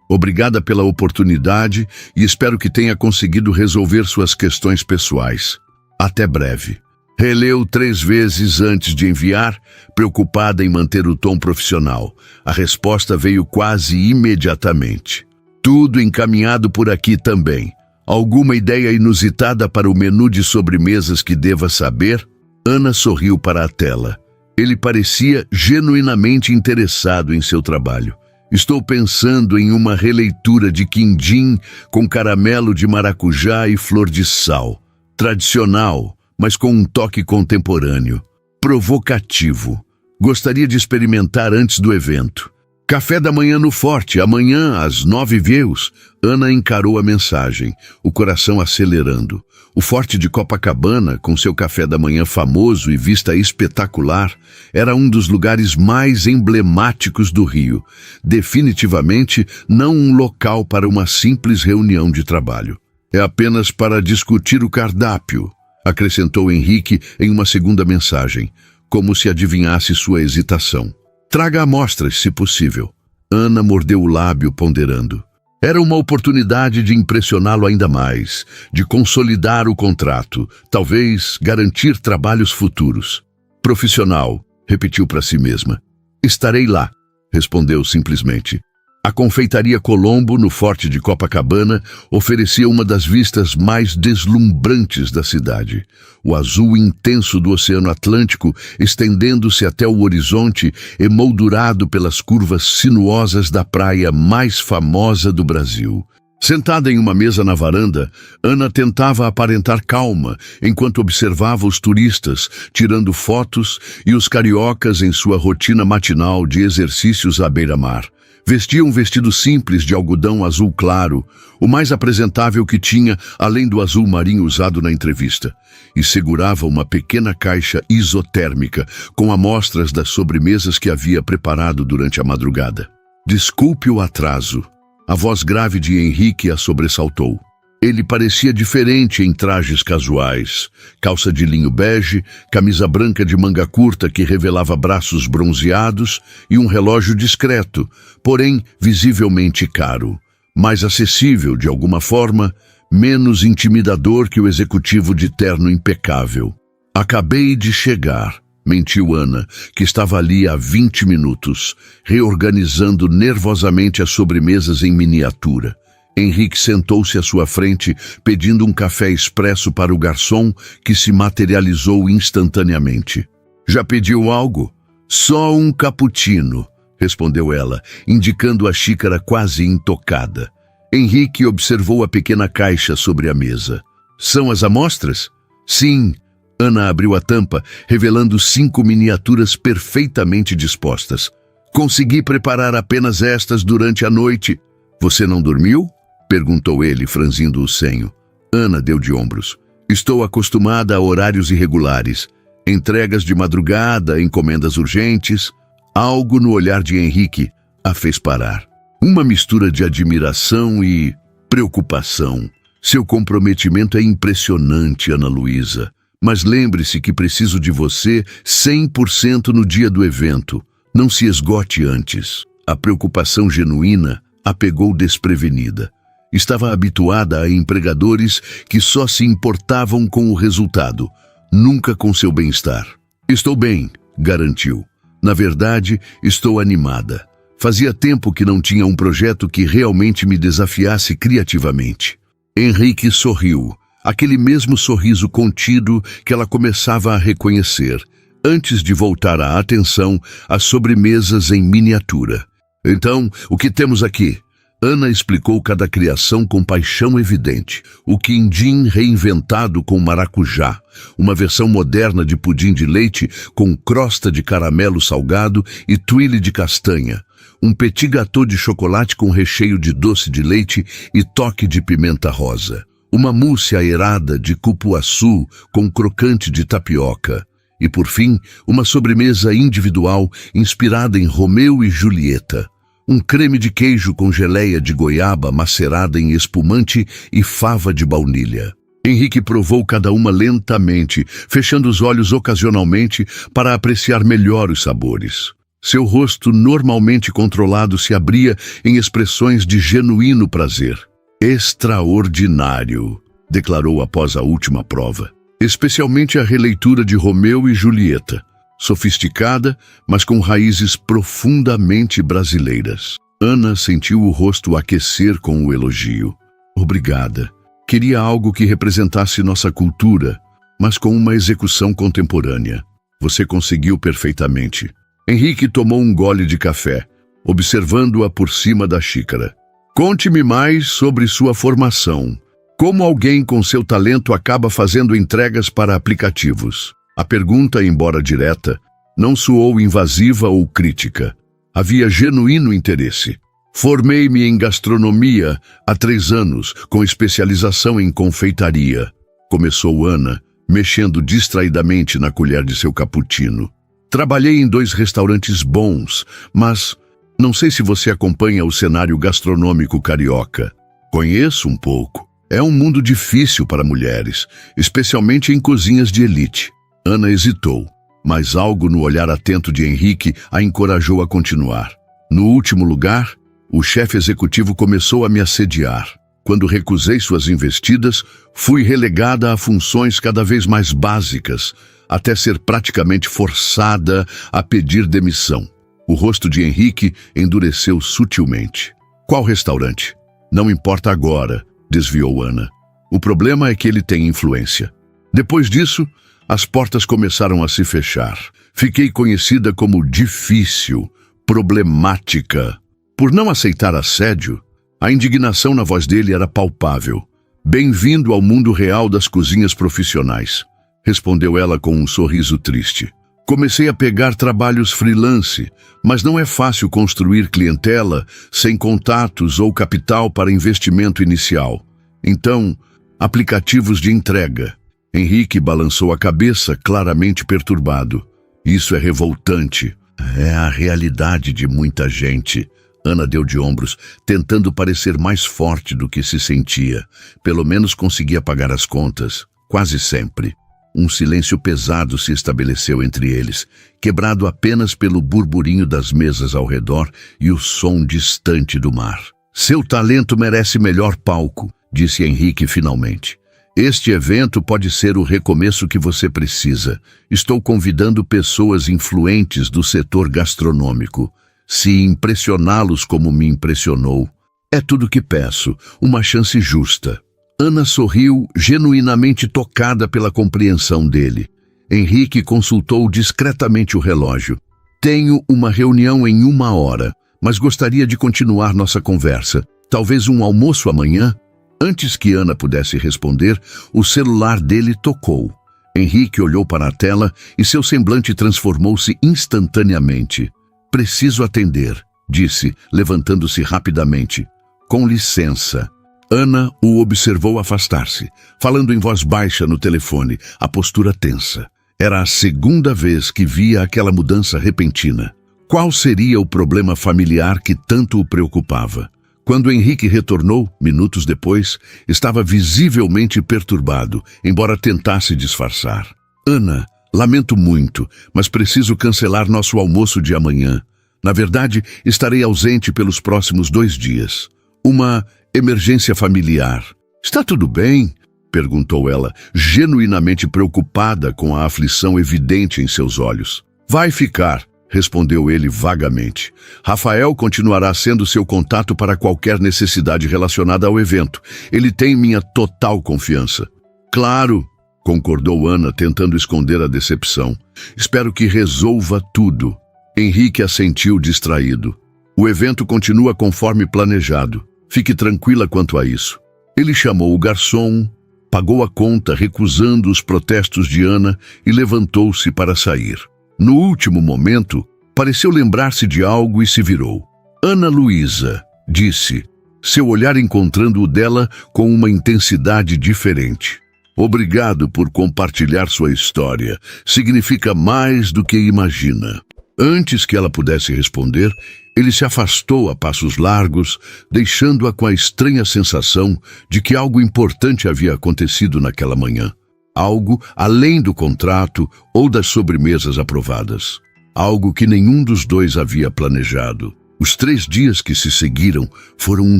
Obrigada pela oportunidade e espero que tenha conseguido resolver suas questões pessoais. Até breve. Releu 3 vezes antes de enviar, preocupada em manter o tom profissional. A resposta veio quase imediatamente. Tudo encaminhado por aqui também. Alguma ideia inusitada para o menu de sobremesas que deva saber? Ana sorriu para a tela. Ele parecia genuinamente interessado em seu trabalho. Estou pensando em uma releitura de quindim com caramelo de maracujá e flor de sal. Tradicional, mas com um toque contemporâneo. Provocativo. Gostaria de experimentar antes do evento. Café da manhã no Forte, amanhã às 9 vieus. Ana encarou a mensagem, o coração acelerando. O Forte de Copacabana, com seu café da manhã famoso e vista espetacular, era um dos lugares mais emblemáticos do Rio. Definitivamente não um local para uma simples reunião de trabalho. É apenas para discutir o cardápio, acrescentou Henrique em uma segunda mensagem, como se adivinhasse sua hesitação. Traga amostras, se possível. Ana mordeu o lábio, ponderando. Era uma oportunidade de impressioná-lo ainda mais, de consolidar o contrato, talvez garantir trabalhos futuros. Profissional, repetiu para si mesma. Estarei lá, respondeu simplesmente. A confeitaria Colombo, no Forte de Copacabana, oferecia uma das vistas mais deslumbrantes da cidade. O azul intenso do Oceano Atlântico, estendendo-se até o horizonte, emoldurado pelas curvas sinuosas da praia mais famosa do Brasil. Sentada em uma mesa na varanda, Ana tentava aparentar calma, enquanto observava os turistas, tirando fotos, e os cariocas em sua rotina matinal de exercícios à beira-mar. Vestia um vestido simples de algodão azul claro, o mais apresentável que tinha, além do azul marinho usado na entrevista, e segurava uma pequena caixa isotérmica com amostras das sobremesas que havia preparado durante a madrugada. Desculpe o atraso. A voz grave de Henrique a sobressaltou. Ele parecia diferente em trajes casuais, calça de linho bege, camisa branca de manga curta que revelava braços bronzeados e um relógio discreto, porém visivelmente caro, mais acessível de alguma forma, menos intimidador que o executivo de terno impecável. Acabei de chegar, mentiu Ana, que estava ali há 20 minutos, reorganizando nervosamente as sobremesas em miniatura. Henrique sentou-se à sua frente, pedindo um café expresso para o garçom, que se materializou instantaneamente. Já pediu algo? Só um cappuccino, respondeu ela, indicando a xícara quase intocada. Henrique observou a pequena caixa sobre a mesa. São as amostras? Sim. Ana abriu a tampa, revelando 5 miniaturas perfeitamente dispostas. Consegui preparar apenas estas durante a noite. Você não dormiu? Perguntou ele, franzindo o senho. Ana deu de ombros. Estou acostumada a horários irregulares. Entregas de madrugada, encomendas urgentes. Algo no olhar de Henrique a fez parar. Uma mistura de admiração e preocupação. Seu comprometimento é impressionante, Ana Luísa. Mas lembre-se que preciso de você 100% no dia do evento. Não se esgote antes. A preocupação genuína a pegou desprevenida. Estava habituada a empregadores que só se importavam com o resultado, nunca com seu bem-estar. Estou bem, garantiu. Na verdade, estou animada. Fazia tempo que não tinha um projeto que realmente me desafiasse criativamente. Henrique sorriu, aquele mesmo sorriso contido que ela começava a reconhecer, antes de voltar a atenção às sobremesas em miniatura. Então, o que temos aqui? Ana explicou cada criação com paixão evidente. O quindim reinventado com maracujá, uma versão moderna de pudim de leite com crosta de caramelo salgado e tuile de castanha, um petit gâteau de chocolate com recheio de doce de leite e toque de pimenta rosa, uma mousse aerada de cupuaçu com crocante de tapioca e, por fim, uma sobremesa individual inspirada em Romeu e Julieta. Um creme de queijo com geleia de goiaba macerada em espumante e fava de baunilha. Henrique provou cada uma lentamente, fechando os olhos ocasionalmente para apreciar melhor os sabores. Seu rosto, normalmente controlado, se abria em expressões de genuíno prazer. Extraordinário, declarou após a última prova. Especialmente a releitura de Romeu e Julieta. Sofisticada, mas com raízes profundamente brasileiras. Ana sentiu o rosto aquecer com o elogio. Obrigada. Queria algo que representasse nossa cultura, mas com uma execução contemporânea. Você conseguiu perfeitamente. Henrique tomou um gole de café, observando-a por cima da xícara. Conte-me mais sobre sua formação. Como alguém com seu talento acaba fazendo entregas para aplicativos? A pergunta, embora direta, não soou invasiva ou crítica. Havia genuíno interesse. Formei-me em gastronomia há 3 anos, com especialização em confeitaria. Começou Ana, mexendo distraidamente na colher de seu cappuccino. Trabalhei em 2 restaurantes bons, mas não sei se você acompanha o cenário gastronômico carioca. Conheço um pouco. É um mundo difícil para mulheres, especialmente em cozinhas de elite. Ana hesitou, mas algo no olhar atento de Henrique a encorajou a continuar. No último lugar, o chefe executivo começou a me assediar. Quando recusei suas investidas, fui relegada a funções cada vez mais básicas, até ser praticamente forçada a pedir demissão. O rosto de Henrique endureceu sutilmente. Qual restaurante? Não importa agora, desviou Ana. O problema é que ele tem influência. Depois disso, as portas começaram a se fechar. Fiquei conhecida como difícil, problemática. Por não aceitar assédio, a indignação na voz dele era palpável. Bem-vindo ao mundo real das cozinhas profissionais, respondeu ela com um sorriso triste. Comecei a pegar trabalhos freelance, mas não é fácil construir clientela sem contatos ou capital para investimento inicial. Então, aplicativos de entrega. Henrique balançou a cabeça, claramente perturbado. Isso é revoltante. É a realidade de muita gente. Ana deu de ombros, tentando parecer mais forte do que se sentia. Pelo menos conseguia pagar as contas. Quase sempre. Um silêncio pesado se estabeleceu entre eles, quebrado apenas pelo burburinho das mesas ao redor e o som distante do mar. Seu talento merece melhor palco, disse Henrique finalmente. Este evento pode ser o recomeço que você precisa. Estou convidando pessoas influentes do setor gastronômico. Se impressioná-los como me impressionou, é tudo que peço, uma chance justa. Ana sorriu, genuinamente tocada pela compreensão dele. Henrique consultou discretamente o relógio. Tenho uma reunião em 1 hora, mas gostaria de continuar nossa conversa. Talvez um almoço amanhã? Antes que Ana pudesse responder, o celular dele tocou. Henrique olhou para a tela e seu semblante transformou-se instantaneamente. Preciso atender, disse, levantando-se rapidamente. Com licença. Ana o observou afastar-se, falando em voz baixa no telefone, a postura tensa. Era a 2ª vez que via aquela mudança repentina. Qual seria o problema familiar que tanto o preocupava? Quando Henrique retornou, minutos depois, estava visivelmente perturbado, embora tentasse disfarçar. Ana, lamento muito, mas preciso cancelar nosso almoço de amanhã. Na verdade, estarei ausente pelos próximos 2 dias. Uma emergência familiar. Está tudo bem? Perguntou ela, genuinamente preocupada com a aflição evidente em seus olhos. Vai ficar, respondeu ele vagamente. Rafael continuará sendo seu contato para qualquer necessidade relacionada ao evento. Ele tem minha total confiança. Claro, concordou Ana, tentando esconder a decepção. Espero que resolva tudo. Henrique assentiu distraído. O evento continua conforme planejado. Fique tranquila quanto a isso. Ele chamou o garçom, pagou a conta recusando os protestos de Ana e levantou-se para sair. No último momento, pareceu lembrar-se de algo e se virou. Ana Luísa, disse, seu olhar encontrando o dela com uma intensidade diferente. Obrigado por compartilhar sua história. Significa mais do que imagina. Antes que ela pudesse responder, ele se afastou a passos largos, deixando-a com a estranha sensação de que algo importante havia acontecido naquela manhã. Algo além do contrato ou das sobremesas aprovadas. Algo que nenhum dos dois havia planejado. Os 3 dias que se seguiram foram um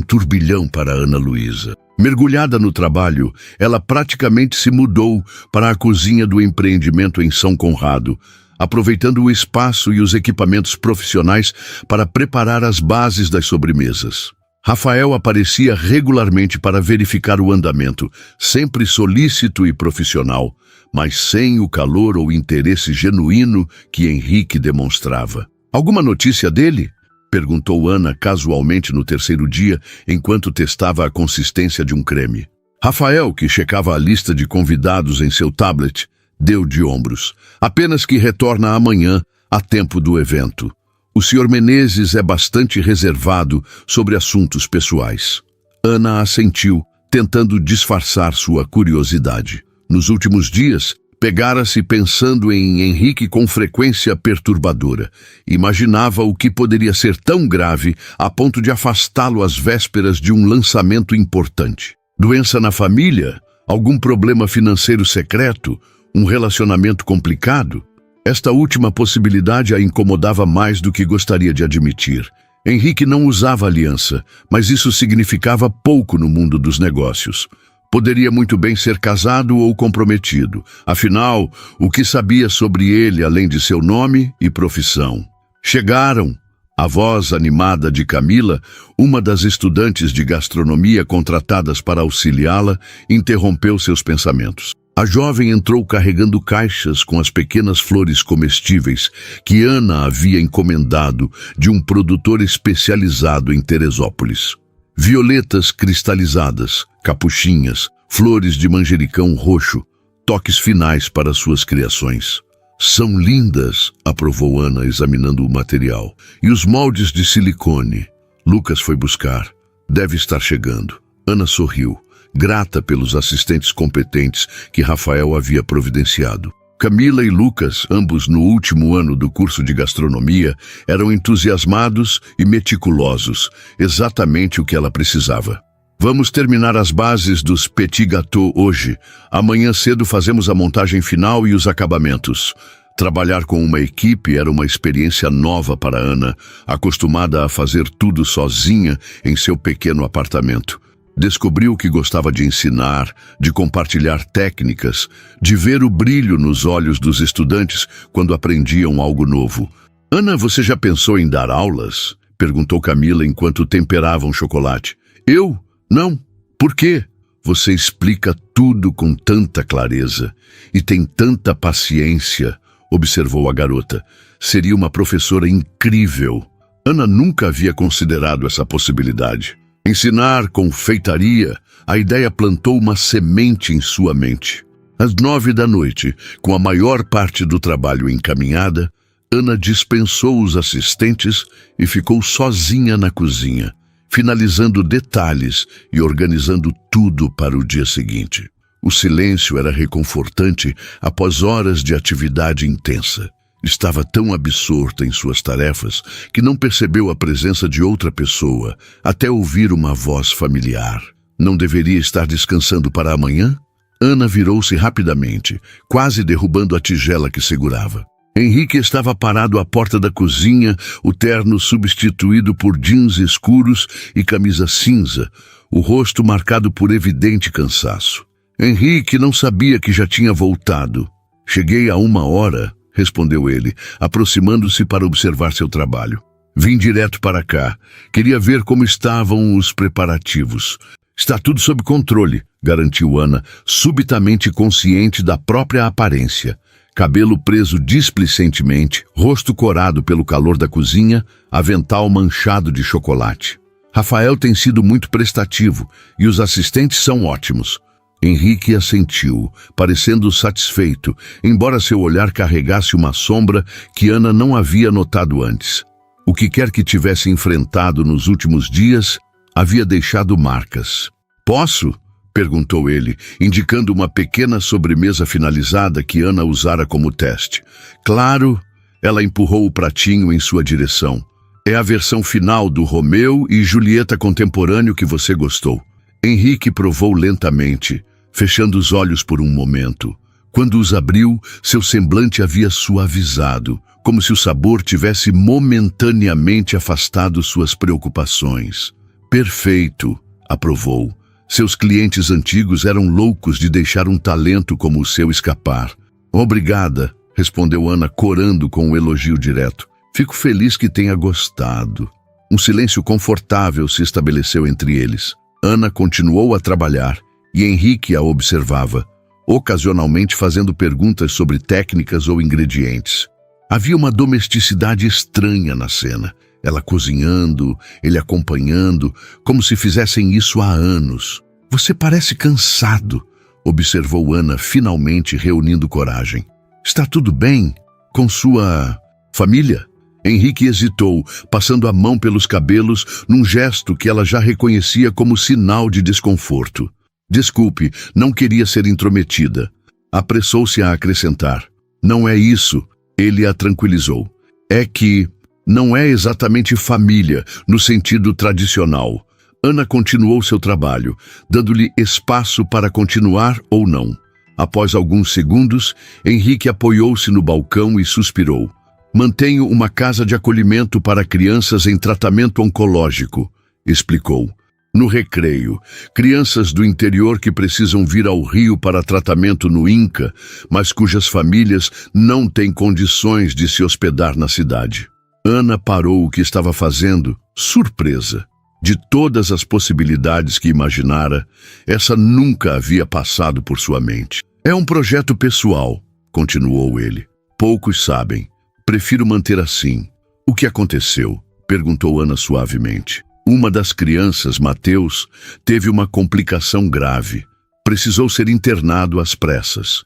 turbilhão para Ana Luísa. Mergulhada no trabalho, ela praticamente se mudou para a cozinha do empreendimento em São Conrado, aproveitando o espaço e os equipamentos profissionais para preparar as bases das sobremesas. Rafael aparecia regularmente para verificar o andamento, sempre solícito e profissional, mas sem o calor ou interesse genuíno que Henrique demonstrava. Alguma notícia dele? Perguntou Ana casualmente no 3º dia, enquanto testava a consistência de um creme. Rafael, que checava a lista de convidados em seu tablet, deu de ombros. Apenas que retorna amanhã, a tempo do evento. O Sr. Menezes é bastante reservado sobre assuntos pessoais. Ana assentiu, tentando disfarçar sua curiosidade. Nos últimos dias, pegara-se pensando em Henrique com frequência perturbadora. Imaginava o que poderia ser tão grave a ponto de afastá-lo às vésperas de um lançamento importante. Doença na família? Algum problema financeiro secreto? Um relacionamento complicado? Esta última possibilidade a incomodava mais do que gostaria de admitir. Henrique não usava aliança, mas isso significava pouco no mundo dos negócios. Poderia muito bem ser casado ou comprometido. Afinal, o que sabia sobre ele além de seu nome e profissão? Chegaram. A voz animada de Camila, uma das estudantes de gastronomia contratadas para auxiliá-la, interrompeu seus pensamentos. A jovem entrou carregando caixas com as pequenas flores comestíveis que Ana havia encomendado de um produtor especializado em Teresópolis. Violetas cristalizadas, capuchinhas, flores de manjericão roxo, toques finais para suas criações. São lindas, aprovou Ana, examinando o material. E os moldes de silicone? Lucas foi buscar. Deve estar chegando. Ana sorriu, grata pelos assistentes competentes que Rafael havia providenciado. Camila e Lucas, ambos no último ano do curso de gastronomia, eram entusiasmados e meticulosos, exatamente o que ela precisava. Vamos terminar as bases dos petit gâteaux hoje. Amanhã cedo fazemos a montagem final e os acabamentos. Trabalhar com uma equipe era uma experiência nova para Ana, acostumada a fazer tudo sozinha em seu pequeno apartamento. Descobriu que gostava de ensinar, de compartilhar técnicas, de ver o brilho nos olhos dos estudantes quando aprendiam algo novo. Ana, você já pensou em dar aulas? Perguntou Camila enquanto temperavam chocolate. Eu? Não. Por quê? Você explica tudo com tanta clareza e tem tanta paciência, observou a garota. Seria uma professora incrível. Ana nunca havia considerado essa possibilidade. Ensinar confeitaria, a ideia plantou uma semente em sua mente. Às 9 da noite, com a maior parte do trabalho encaminhada, Ana dispensou os assistentes e ficou sozinha na cozinha, finalizando detalhes e organizando tudo para o dia seguinte. O silêncio era reconfortante após horas de atividade intensa. Estava tão absorta em suas tarefas que não percebeu a presença de outra pessoa, até ouvir uma voz familiar. Não deveria estar descansando para amanhã? Ana virou-se rapidamente, quase derrubando a tigela que segurava. Henrique estava parado à porta da cozinha, o terno substituído por jeans escuros e camisa cinza, o rosto marcado por evidente cansaço. Henrique não sabia que já tinha voltado. Cheguei há 1 hora, respondeu ele, aproximando-se para observar seu trabalho. Vim direto para cá. Queria ver como estavam os preparativos. Está tudo sob controle, garantiu Ana, subitamente consciente da própria aparência. Cabelo preso displicentemente, rosto corado pelo calor da cozinha, avental manchado de chocolate. Rafael tem sido muito prestativo e os assistentes são ótimos. Henrique assentiu, parecendo satisfeito, embora seu olhar carregasse uma sombra que Ana não havia notado antes. O que quer que tivesse enfrentado nos últimos dias havia deixado marcas. Posso? Perguntou ele, indicando uma pequena sobremesa finalizada que Ana usara como teste. Claro, ela empurrou o pratinho em sua direção. É a versão final do Romeu e Julieta contemporâneo que você gostou. Henrique provou lentamente, fechando os olhos por um momento. Quando os abriu, seu semblante havia suavizado, como se o sabor tivesse momentaneamente afastado suas preocupações. Perfeito, aprovou. Seus clientes antigos eram loucos de deixar um talento como o seu escapar. Obrigada, respondeu Ana, corando com um elogio direto. Fico feliz que tenha gostado. Um silêncio confortável se estabeleceu entre eles. Ana continuou a trabalhar e Henrique a observava, ocasionalmente fazendo perguntas sobre técnicas ou ingredientes. Havia uma domesticidade estranha na cena. Ela cozinhando, ele acompanhando, como se fizessem isso há anos. Você parece cansado, observou Ana, finalmente reunindo coragem. Está tudo bem com sua família? Henrique hesitou, passando a mão pelos cabelos num gesto que ela já reconhecia como sinal de desconforto. Desculpe, não queria ser intrometida. Apressou-se a acrescentar. Não é isso, ele a tranquilizou. É que não é exatamente família, no sentido tradicional. Ana continuou seu trabalho, dando-lhe espaço para continuar ou não. Após alguns segundos, Henrique apoiou-se no balcão e suspirou. Mantenho uma casa de acolhimento para crianças em tratamento oncológico, explicou. No recreio, crianças do interior que precisam vir ao Rio para tratamento no INCA, mas cujas famílias não têm condições de se hospedar na cidade. Ana parou o que estava fazendo, surpresa. De todas as possibilidades que imaginara, essa nunca havia passado por sua mente. É um projeto pessoal, continuou ele. Poucos sabem. Prefiro manter assim. O que aconteceu? Perguntou Ana suavemente. Uma das crianças, Mateus, teve uma complicação grave. Precisou ser internado às pressas.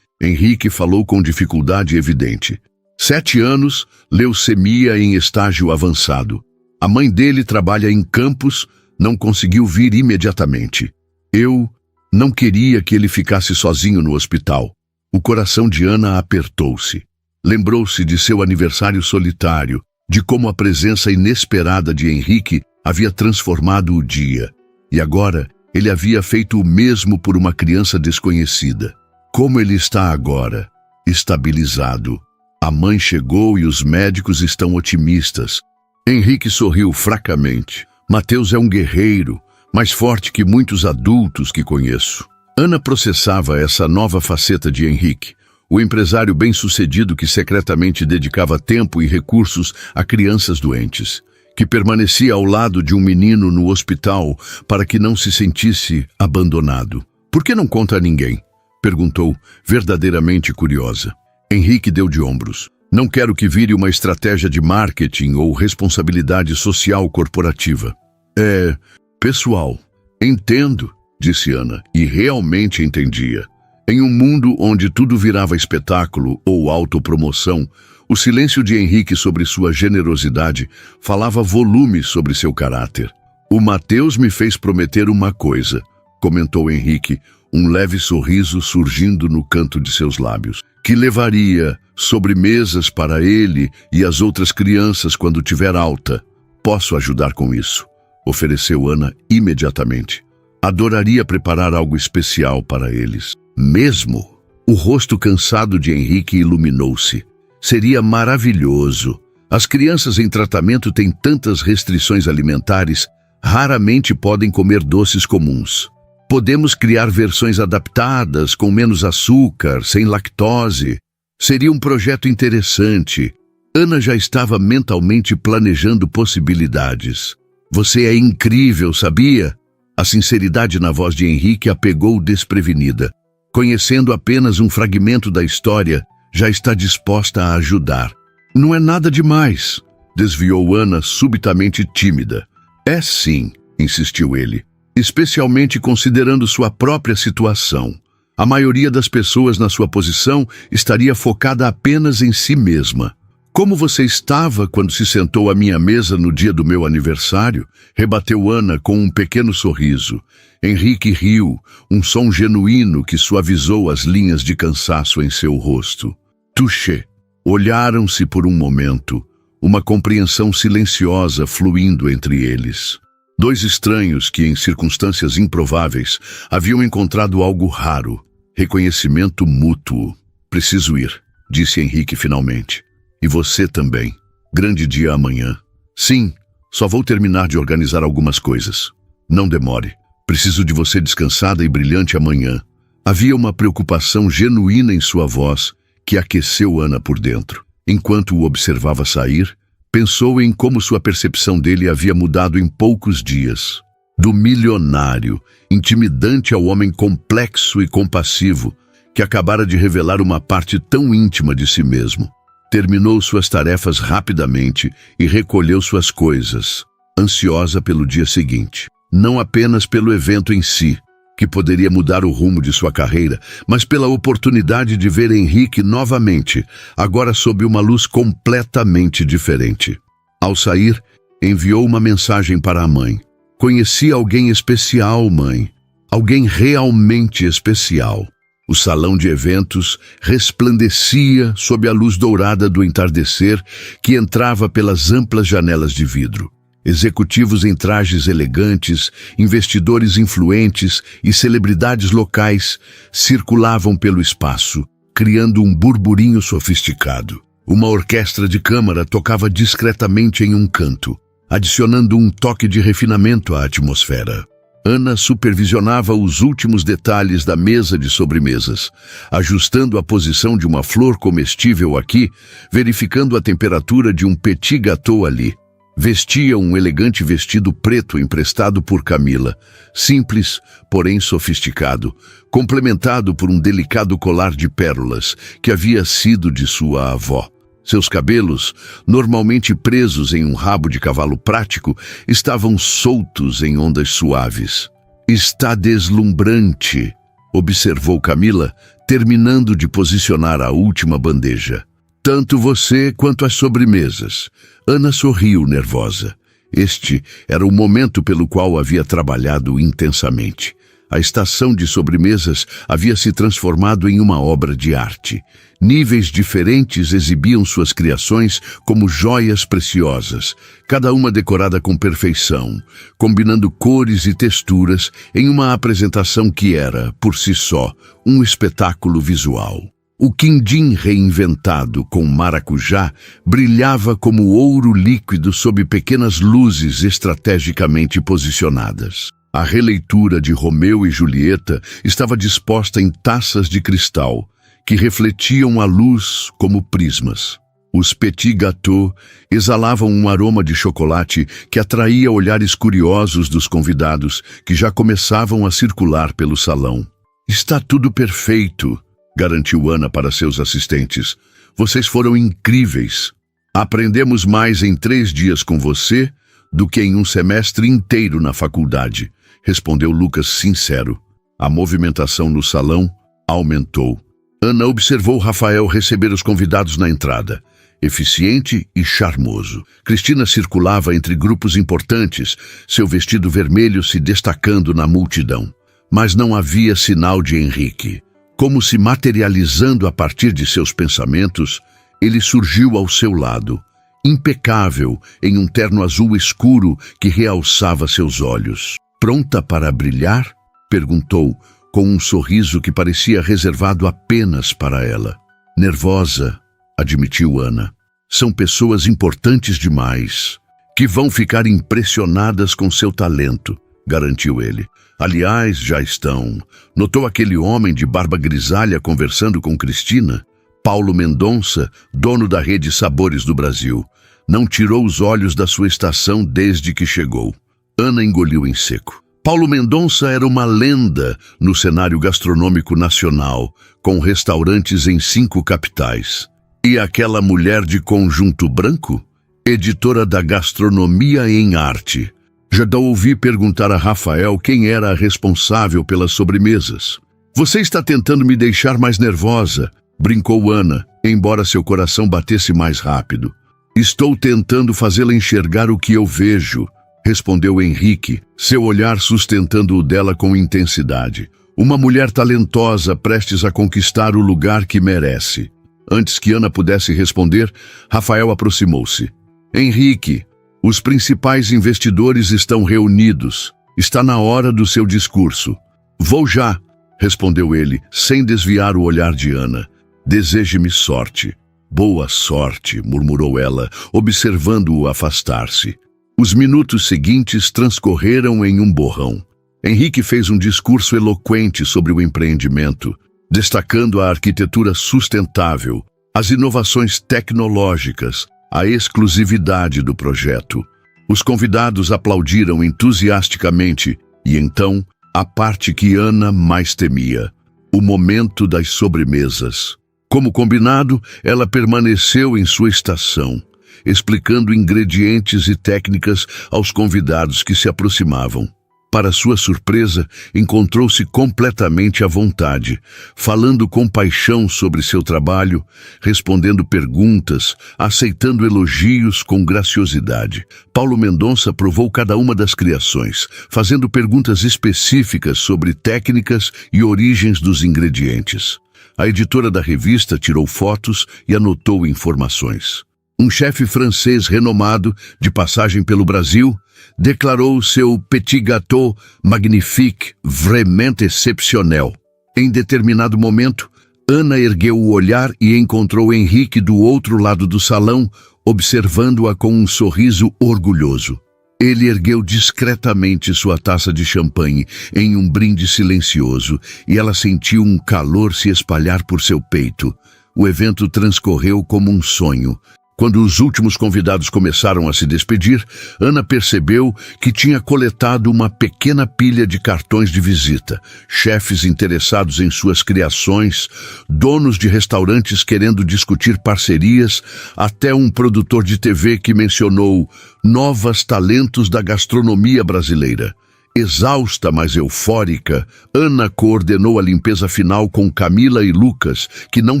Henrique falou com dificuldade evidente. 7 anos, leucemia em estágio avançado. A mãe dele trabalha em Campos, não conseguiu vir imediatamente. Eu não queria que ele ficasse sozinho no hospital. O coração de Ana apertou-se. Lembrou-se de seu aniversário solitário, de como a presença inesperada de Henrique havia transformado o dia. E agora, ele havia feito o mesmo por uma criança desconhecida. Como ele está agora? Estabilizado. A mãe chegou e os médicos estão otimistas. Henrique sorriu fracamente. Mateus é um guerreiro, mais forte que muitos adultos que conheço. Ana processava essa nova faceta de Henrique. O empresário bem-sucedido que secretamente dedicava tempo e recursos a crianças doentes, que permanecia ao lado de um menino no hospital para que não se sentisse abandonado. Por que não conta a ninguém? Perguntou, verdadeiramente curiosa. Henrique deu de ombros. Não quero que vire uma estratégia de marketing ou responsabilidade social corporativa. É pessoal. Entendo, disse Ana, e realmente entendia. Em um mundo onde tudo virava espetáculo ou autopromoção, o silêncio de Henrique sobre sua generosidade falava volumes sobre seu caráter. O Mateus me fez prometer uma coisa, comentou Henrique, um leve sorriso surgindo no canto de seus lábios, que levaria sobremesas para ele e as outras crianças quando tiver alta. Posso ajudar com isso, ofereceu Ana imediatamente. Adoraria preparar algo especial para eles. Mesmo? O rosto cansado de Henrique iluminou-se. Seria maravilhoso. As crianças em tratamento têm tantas restrições alimentares, raramente podem comer doces comuns. Podemos criar versões adaptadas, com menos açúcar, sem lactose. Seria um projeto interessante. Ana já estava mentalmente planejando possibilidades. Você é incrível, sabia? A sinceridade na voz de Henrique a pegou desprevenida. Conhecendo apenas um fragmento da história, já está disposta a ajudar. Não é nada demais, desviou Ana subitamente tímida. É sim, insistiu ele, especialmente considerando sua própria situação. A maioria das pessoas na sua posição estaria focada apenas em si mesma. Como você estava quando se sentou à minha mesa no dia do meu aniversário? Rebateu Ana com um pequeno sorriso. Henrique riu, um som genuíno que suavizou as linhas de cansaço em seu rosto. Touché. Olharam-se por um momento, uma compreensão silenciosa fluindo entre eles. Dois estranhos que, em circunstâncias improváveis, haviam encontrado algo raro. Reconhecimento mútuo. Preciso ir, disse Henrique finalmente. E você também. Grande dia amanhã. Sim, só vou terminar de organizar algumas coisas. Não demore. Preciso de você descansada e brilhante amanhã. Havia uma preocupação genuína em sua voz que aqueceu Ana por dentro. Enquanto o observava sair, pensou em como sua percepção dele havia mudado em poucos dias. Do milionário, intimidante ao homem complexo e compassivo, que acabara de revelar uma parte tão íntima de si mesmo. Terminou suas tarefas rapidamente e recolheu suas coisas, ansiosa pelo dia seguinte. Não apenas pelo evento em si, que poderia mudar o rumo de sua carreira, mas pela oportunidade de ver Henrique novamente, agora sob uma luz completamente diferente. Ao sair, enviou uma mensagem para a mãe. Conheci alguém especial, mãe. Alguém realmente especial. O salão de eventos resplandecia sob a luz dourada do entardecer que entrava pelas amplas janelas de vidro. Executivos em trajes elegantes, investidores influentes e celebridades locais circulavam pelo espaço, criando um burburinho sofisticado. Uma orquestra de câmara tocava discretamente em um canto, adicionando um toque de refinamento à atmosfera. Ana supervisionava os últimos detalhes da mesa de sobremesas, ajustando a posição de uma flor comestível aqui, verificando a temperatura de um petit gâteau ali. Vestia um elegante vestido preto emprestado por Camila, simples, porém sofisticado, complementado por um delicado colar de pérolas que havia sido de sua avó. Seus cabelos, normalmente presos em um rabo de cavalo prático, estavam soltos em ondas suaves. Está deslumbrante, observou Camila, terminando de posicionar a última bandeja. Tanto você quanto as sobremesas. Ana sorriu nervosa. Este era o momento pelo qual havia trabalhado intensamente. A estação de sobremesas havia se transformado em uma obra de arte. Níveis diferentes exibiam suas criações como joias preciosas, cada uma decorada com perfeição, combinando cores e texturas em uma apresentação que era, por si só, um espetáculo visual. O quindim reinventado com maracujá brilhava como ouro líquido sob pequenas luzes estrategicamente posicionadas. A releitura de Romeu e Julieta estava disposta em taças de cristal, que refletiam a luz como prismas. Os petit gâteaux exalavam um aroma de chocolate que atraía olhares curiosos dos convidados, que já começavam a circular pelo salão. Está tudo perfeito, garantiu Ana para seus assistentes. Vocês foram incríveis. Aprendemos mais em 3 dias com você do que em um semestre inteiro na faculdade, respondeu Lucas sincero. A movimentação no salão aumentou. Ana observou Rafael receber os convidados na entrada, eficiente e charmoso. Cristina circulava entre grupos importantes, seu vestido vermelho se destacando na multidão. Mas não havia sinal de Henrique. Como se materializando a partir de seus pensamentos, ele surgiu ao seu lado, impecável em um terno azul escuro que realçava seus olhos. Pronta para brilhar? Perguntou, com um sorriso que parecia reservado apenas para ela. Nervosa, admitiu Ana. São pessoas importantes demais, que vão ficar impressionadas com seu talento, garantiu ele. Aliás, já estão. Notou aquele homem de barba grisalha conversando com Cristina? Paulo Mendonça, dono da rede Sabores do Brasil. Não tirou os olhos da sua estação desde que chegou. Ana engoliu em seco. Paulo Mendonça era uma lenda no cenário gastronômico nacional, com restaurantes em 5 capitais. E aquela mulher de conjunto branco? Editora da Gastronomia em Arte. Já ouvi perguntar a Rafael quem era a responsável pelas sobremesas. Você está tentando me deixar mais nervosa, brincou Ana, embora seu coração batesse mais rápido. Estou tentando fazê-la enxergar o que eu vejo, respondeu Henrique, seu olhar sustentando o dela com intensidade. Uma mulher talentosa prestes a conquistar o lugar que merece. Antes que Ana pudesse responder, Rafael aproximou-se. Henrique, os principais investidores estão reunidos. Está na hora do seu discurso. Vou já, respondeu ele, sem desviar o olhar de Ana. Deseje-me sorte. Boa sorte, murmurou ela, observando-o afastar-se. Os minutos seguintes transcorreram em um borrão. Henrique fez um discurso eloquente sobre o empreendimento, destacando a arquitetura sustentável, as inovações tecnológicas, a exclusividade do projeto. Os convidados aplaudiram entusiasticamente e então, a parte que Ana mais temia, o momento das sobremesas. Como combinado, ela permaneceu em sua estação, explicando ingredientes e técnicas aos convidados que se aproximavam. Para sua surpresa, encontrou-se completamente à vontade, falando com paixão sobre seu trabalho, respondendo perguntas, aceitando elogios com graciosidade. Paulo Mendonça provou cada uma das criações, fazendo perguntas específicas sobre técnicas e origens dos ingredientes. A editora da revista tirou fotos e anotou informações. Um chefe francês renomado, de passagem pelo Brasil, declarou seu petit gâteau magnifique, vraiment exceptionnel. Em determinado momento, Ana ergueu o olhar e encontrou Henrique do outro lado do salão, observando-a com um sorriso orgulhoso. Ele ergueu discretamente sua taça de champanhe em um brinde silencioso e ela sentiu um calor se espalhar por seu peito. O evento transcorreu como um sonho. Quando os últimos convidados começaram a se despedir, Ana percebeu que tinha coletado uma pequena pilha de cartões de visita, chefes interessados em suas criações, donos de restaurantes querendo discutir parcerias, até um produtor de TV que mencionou novos talentos da gastronomia brasileira. Exausta, mas eufórica, Ana coordenou a limpeza final com Camila e Lucas, que não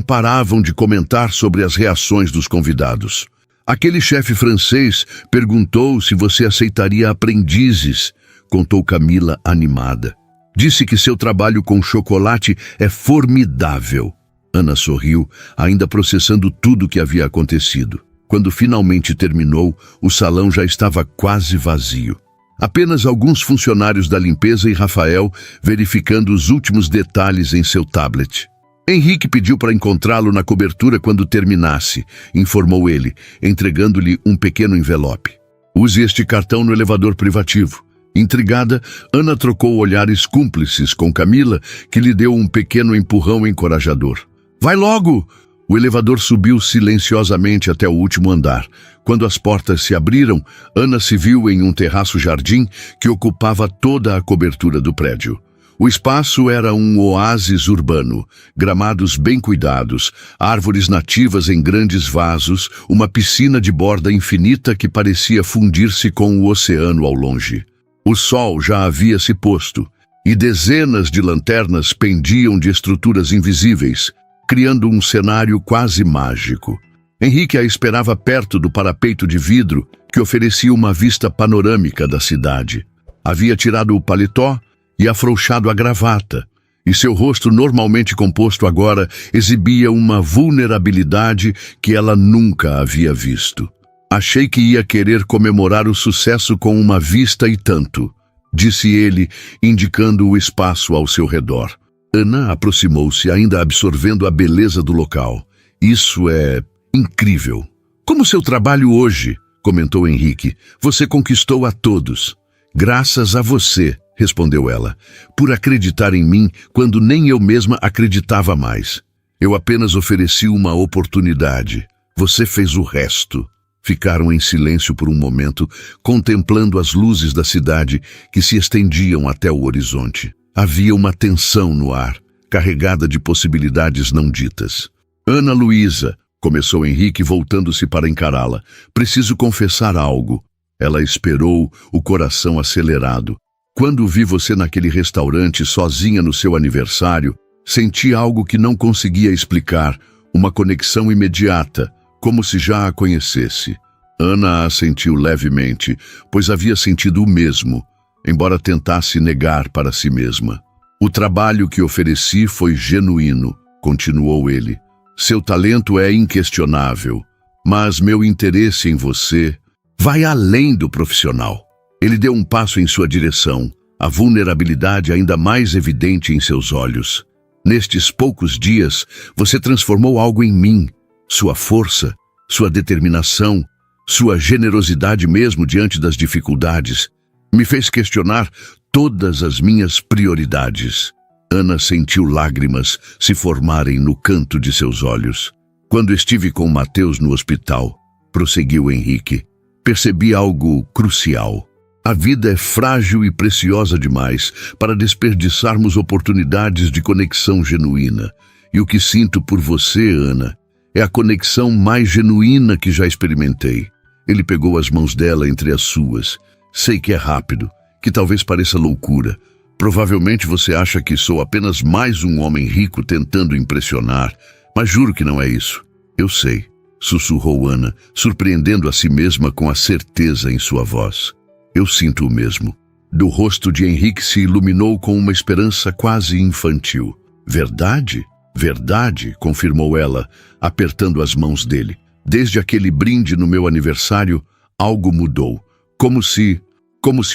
paravam de comentar sobre as reações dos convidados. Aquele chefe francês perguntou se você aceitaria aprendizes, contou Camila animada. Disse que seu trabalho com chocolate é formidável. Ana sorriu, ainda processando tudo o que havia acontecido. Quando finalmente terminou, o salão já estava quase vazio. Apenas alguns funcionários da limpeza e Rafael verificando os últimos detalhes em seu tablet. Henrique pediu para encontrá-lo na cobertura quando terminasse, informou ele, entregando-lhe um pequeno envelope. Use este cartão no elevador privativo. Intrigada, Ana trocou olhares cúmplices com Camila, que lhe deu um pequeno empurrão encorajador. Vai logo! O elevador subiu silenciosamente até o último andar. Quando as portas se abriram, Ana se viu em um terraço-jardim que ocupava toda a cobertura do prédio. O espaço era um oásis urbano, gramados bem cuidados, árvores nativas em grandes vasos, uma piscina de borda infinita que parecia fundir-se com o oceano ao longe. O sol já havia se posto, e dezenas de lanternas pendiam de estruturas invisíveis, criando um cenário quase mágico. Henrique a esperava perto do parapeito de vidro que oferecia uma vista panorâmica da cidade. Havia tirado o paletó e afrouxado a gravata, e seu rosto normalmente composto agora exibia uma vulnerabilidade que ela nunca havia visto. Achei que ia querer comemorar o sucesso com uma vista e tanto, disse ele, indicando o espaço ao seu redor. Ana aproximou-se, ainda absorvendo a beleza do local. Isso é incrível. Como seu trabalho hoje, comentou Henrique. Você conquistou a todos. Graças a você, respondeu ela, por acreditar em mim quando nem eu mesma acreditava mais. Eu apenas ofereci uma oportunidade. Você fez o resto. Ficaram em silêncio por um momento, contemplando as luzes da cidade que se estendiam até o horizonte. Havia uma tensão no ar, carregada de possibilidades não ditas. Ana Luísa, começou Henrique voltando-se para encará-la. Preciso confessar algo. Ela esperou, o coração acelerado. Quando vi você naquele restaurante sozinha no seu aniversário, senti algo que não conseguia explicar, uma conexão imediata, como se já a conhecesse. Ana assentiu levemente, pois havia sentido o mesmo, embora tentasse negar para si mesma. O trabalho que ofereci foi genuíno, continuou ele. Seu talento é inquestionável, mas meu interesse em você vai além do profissional. Ele deu um passo em sua direção, a vulnerabilidade ainda mais evidente em seus olhos. Nestes poucos dias, você transformou algo em mim. Sua força, sua determinação, sua generosidade mesmo diante das dificuldades, me fez questionar todas as minhas prioridades. Ana sentiu lágrimas se formarem no canto de seus olhos. Quando estive com Mateus no hospital, prosseguiu Henrique, percebi algo crucial. A vida é frágil e preciosa demais para desperdiçarmos oportunidades de conexão genuína. E o que sinto por você, Ana, é a conexão mais genuína que já experimentei. Ele pegou as mãos dela entre as suas. Sei que é rápido, que talvez pareça loucura. Provavelmente você acha que sou apenas mais um homem rico tentando impressionar, mas juro que não é isso. Eu sei, sussurrou Ana, surpreendendo a si mesma com a certeza em sua voz. Eu sinto o mesmo. Do rosto de Henrique se iluminou com uma esperança quase infantil. Verdade? Verdade, confirmou ela, apertando as mãos dele. Desde aquele brinde no meu aniversário, algo mudou. Como se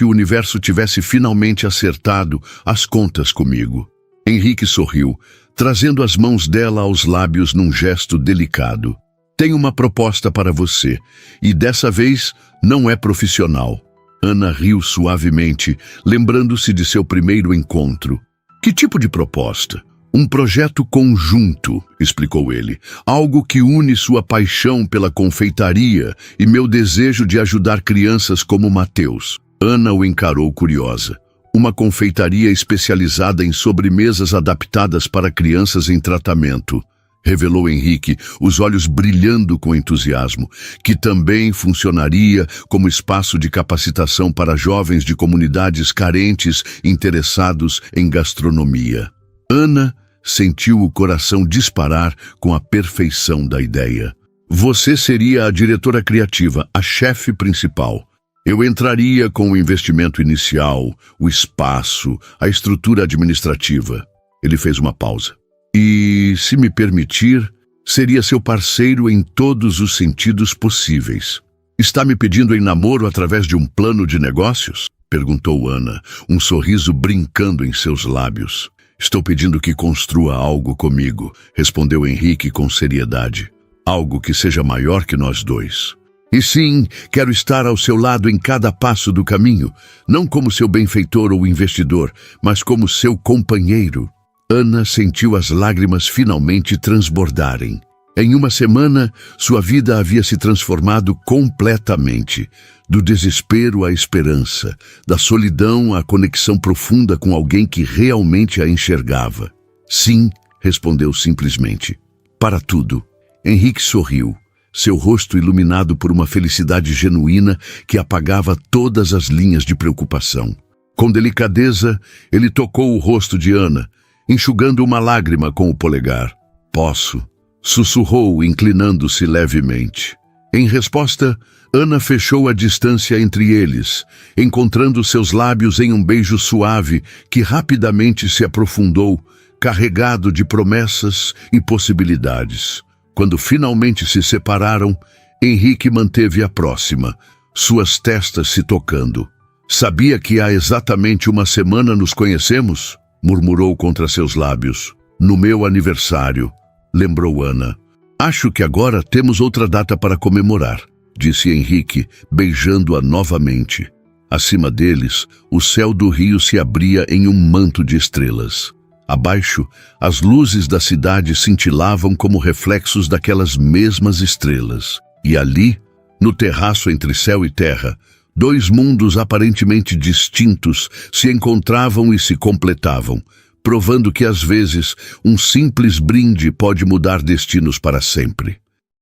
o universo tivesse finalmente acertado as contas comigo. Henrique sorriu, trazendo as mãos dela aos lábios num gesto delicado. Tenho uma proposta para você, e dessa vez não é profissional. Ana riu suavemente, lembrando-se de seu primeiro encontro. Que tipo de proposta? Um projeto conjunto, explicou ele. Algo que une sua paixão pela confeitaria e meu desejo de ajudar crianças como Mateus. Ana o encarou curiosa. Uma confeitaria especializada em sobremesas adaptadas para crianças em tratamento, revelou Henrique, os olhos brilhando com entusiasmo, que também funcionaria como espaço de capacitação para jovens de comunidades carentes interessados em gastronomia. Ana sentiu o coração disparar com a perfeição da ideia. Você seria a diretora criativa, a chefe principal. Eu entraria com o investimento inicial, o espaço, a estrutura administrativa. Ele fez uma pausa. E, se me permitir, seria seu parceiro em todos os sentidos possíveis. Está me pedindo em namoro através de um plano de negócios? Perguntou Ana, um sorriso brincando em seus lábios. Estou pedindo que construa algo comigo, respondeu Henrique com seriedade. Algo que seja maior que nós dois. E sim, quero estar ao seu lado em cada passo do caminho, não como seu benfeitor ou investidor, mas como seu companheiro. Ana sentiu as lágrimas finalmente transbordarem. Em uma semana, sua vida havia se transformado completamente. Do desespero à esperança, da solidão à conexão profunda com alguém que realmente a enxergava. Sim, respondeu simplesmente. Para tudo. Henrique sorriu, seu rosto iluminado por uma felicidade genuína que apagava todas as linhas de preocupação. Com delicadeza, ele tocou o rosto de Ana, enxugando uma lágrima com o polegar. Posso, sussurrou, inclinando-se levemente. Em resposta, Ana fechou a distância entre eles, encontrando seus lábios em um beijo suave que rapidamente se aprofundou, carregado de promessas e possibilidades. Quando finalmente se separaram, Henrique manteve a próxima, suas testas se tocando. Sabia que há exatamente uma semana nos conhecemos? Murmurou contra seus lábios. No meu aniversário, lembrou Ana. Acho que agora temos outra data para comemorar, disse Henrique, beijando-a novamente. Acima deles, o céu do rio se abria em um manto de estrelas. Abaixo, as luzes da cidade cintilavam como reflexos daquelas mesmas estrelas. E ali, no terraço entre céu e terra, dois mundos aparentemente distintos se encontravam e se completavam, provando que às vezes um simples brinde pode mudar destinos para sempre.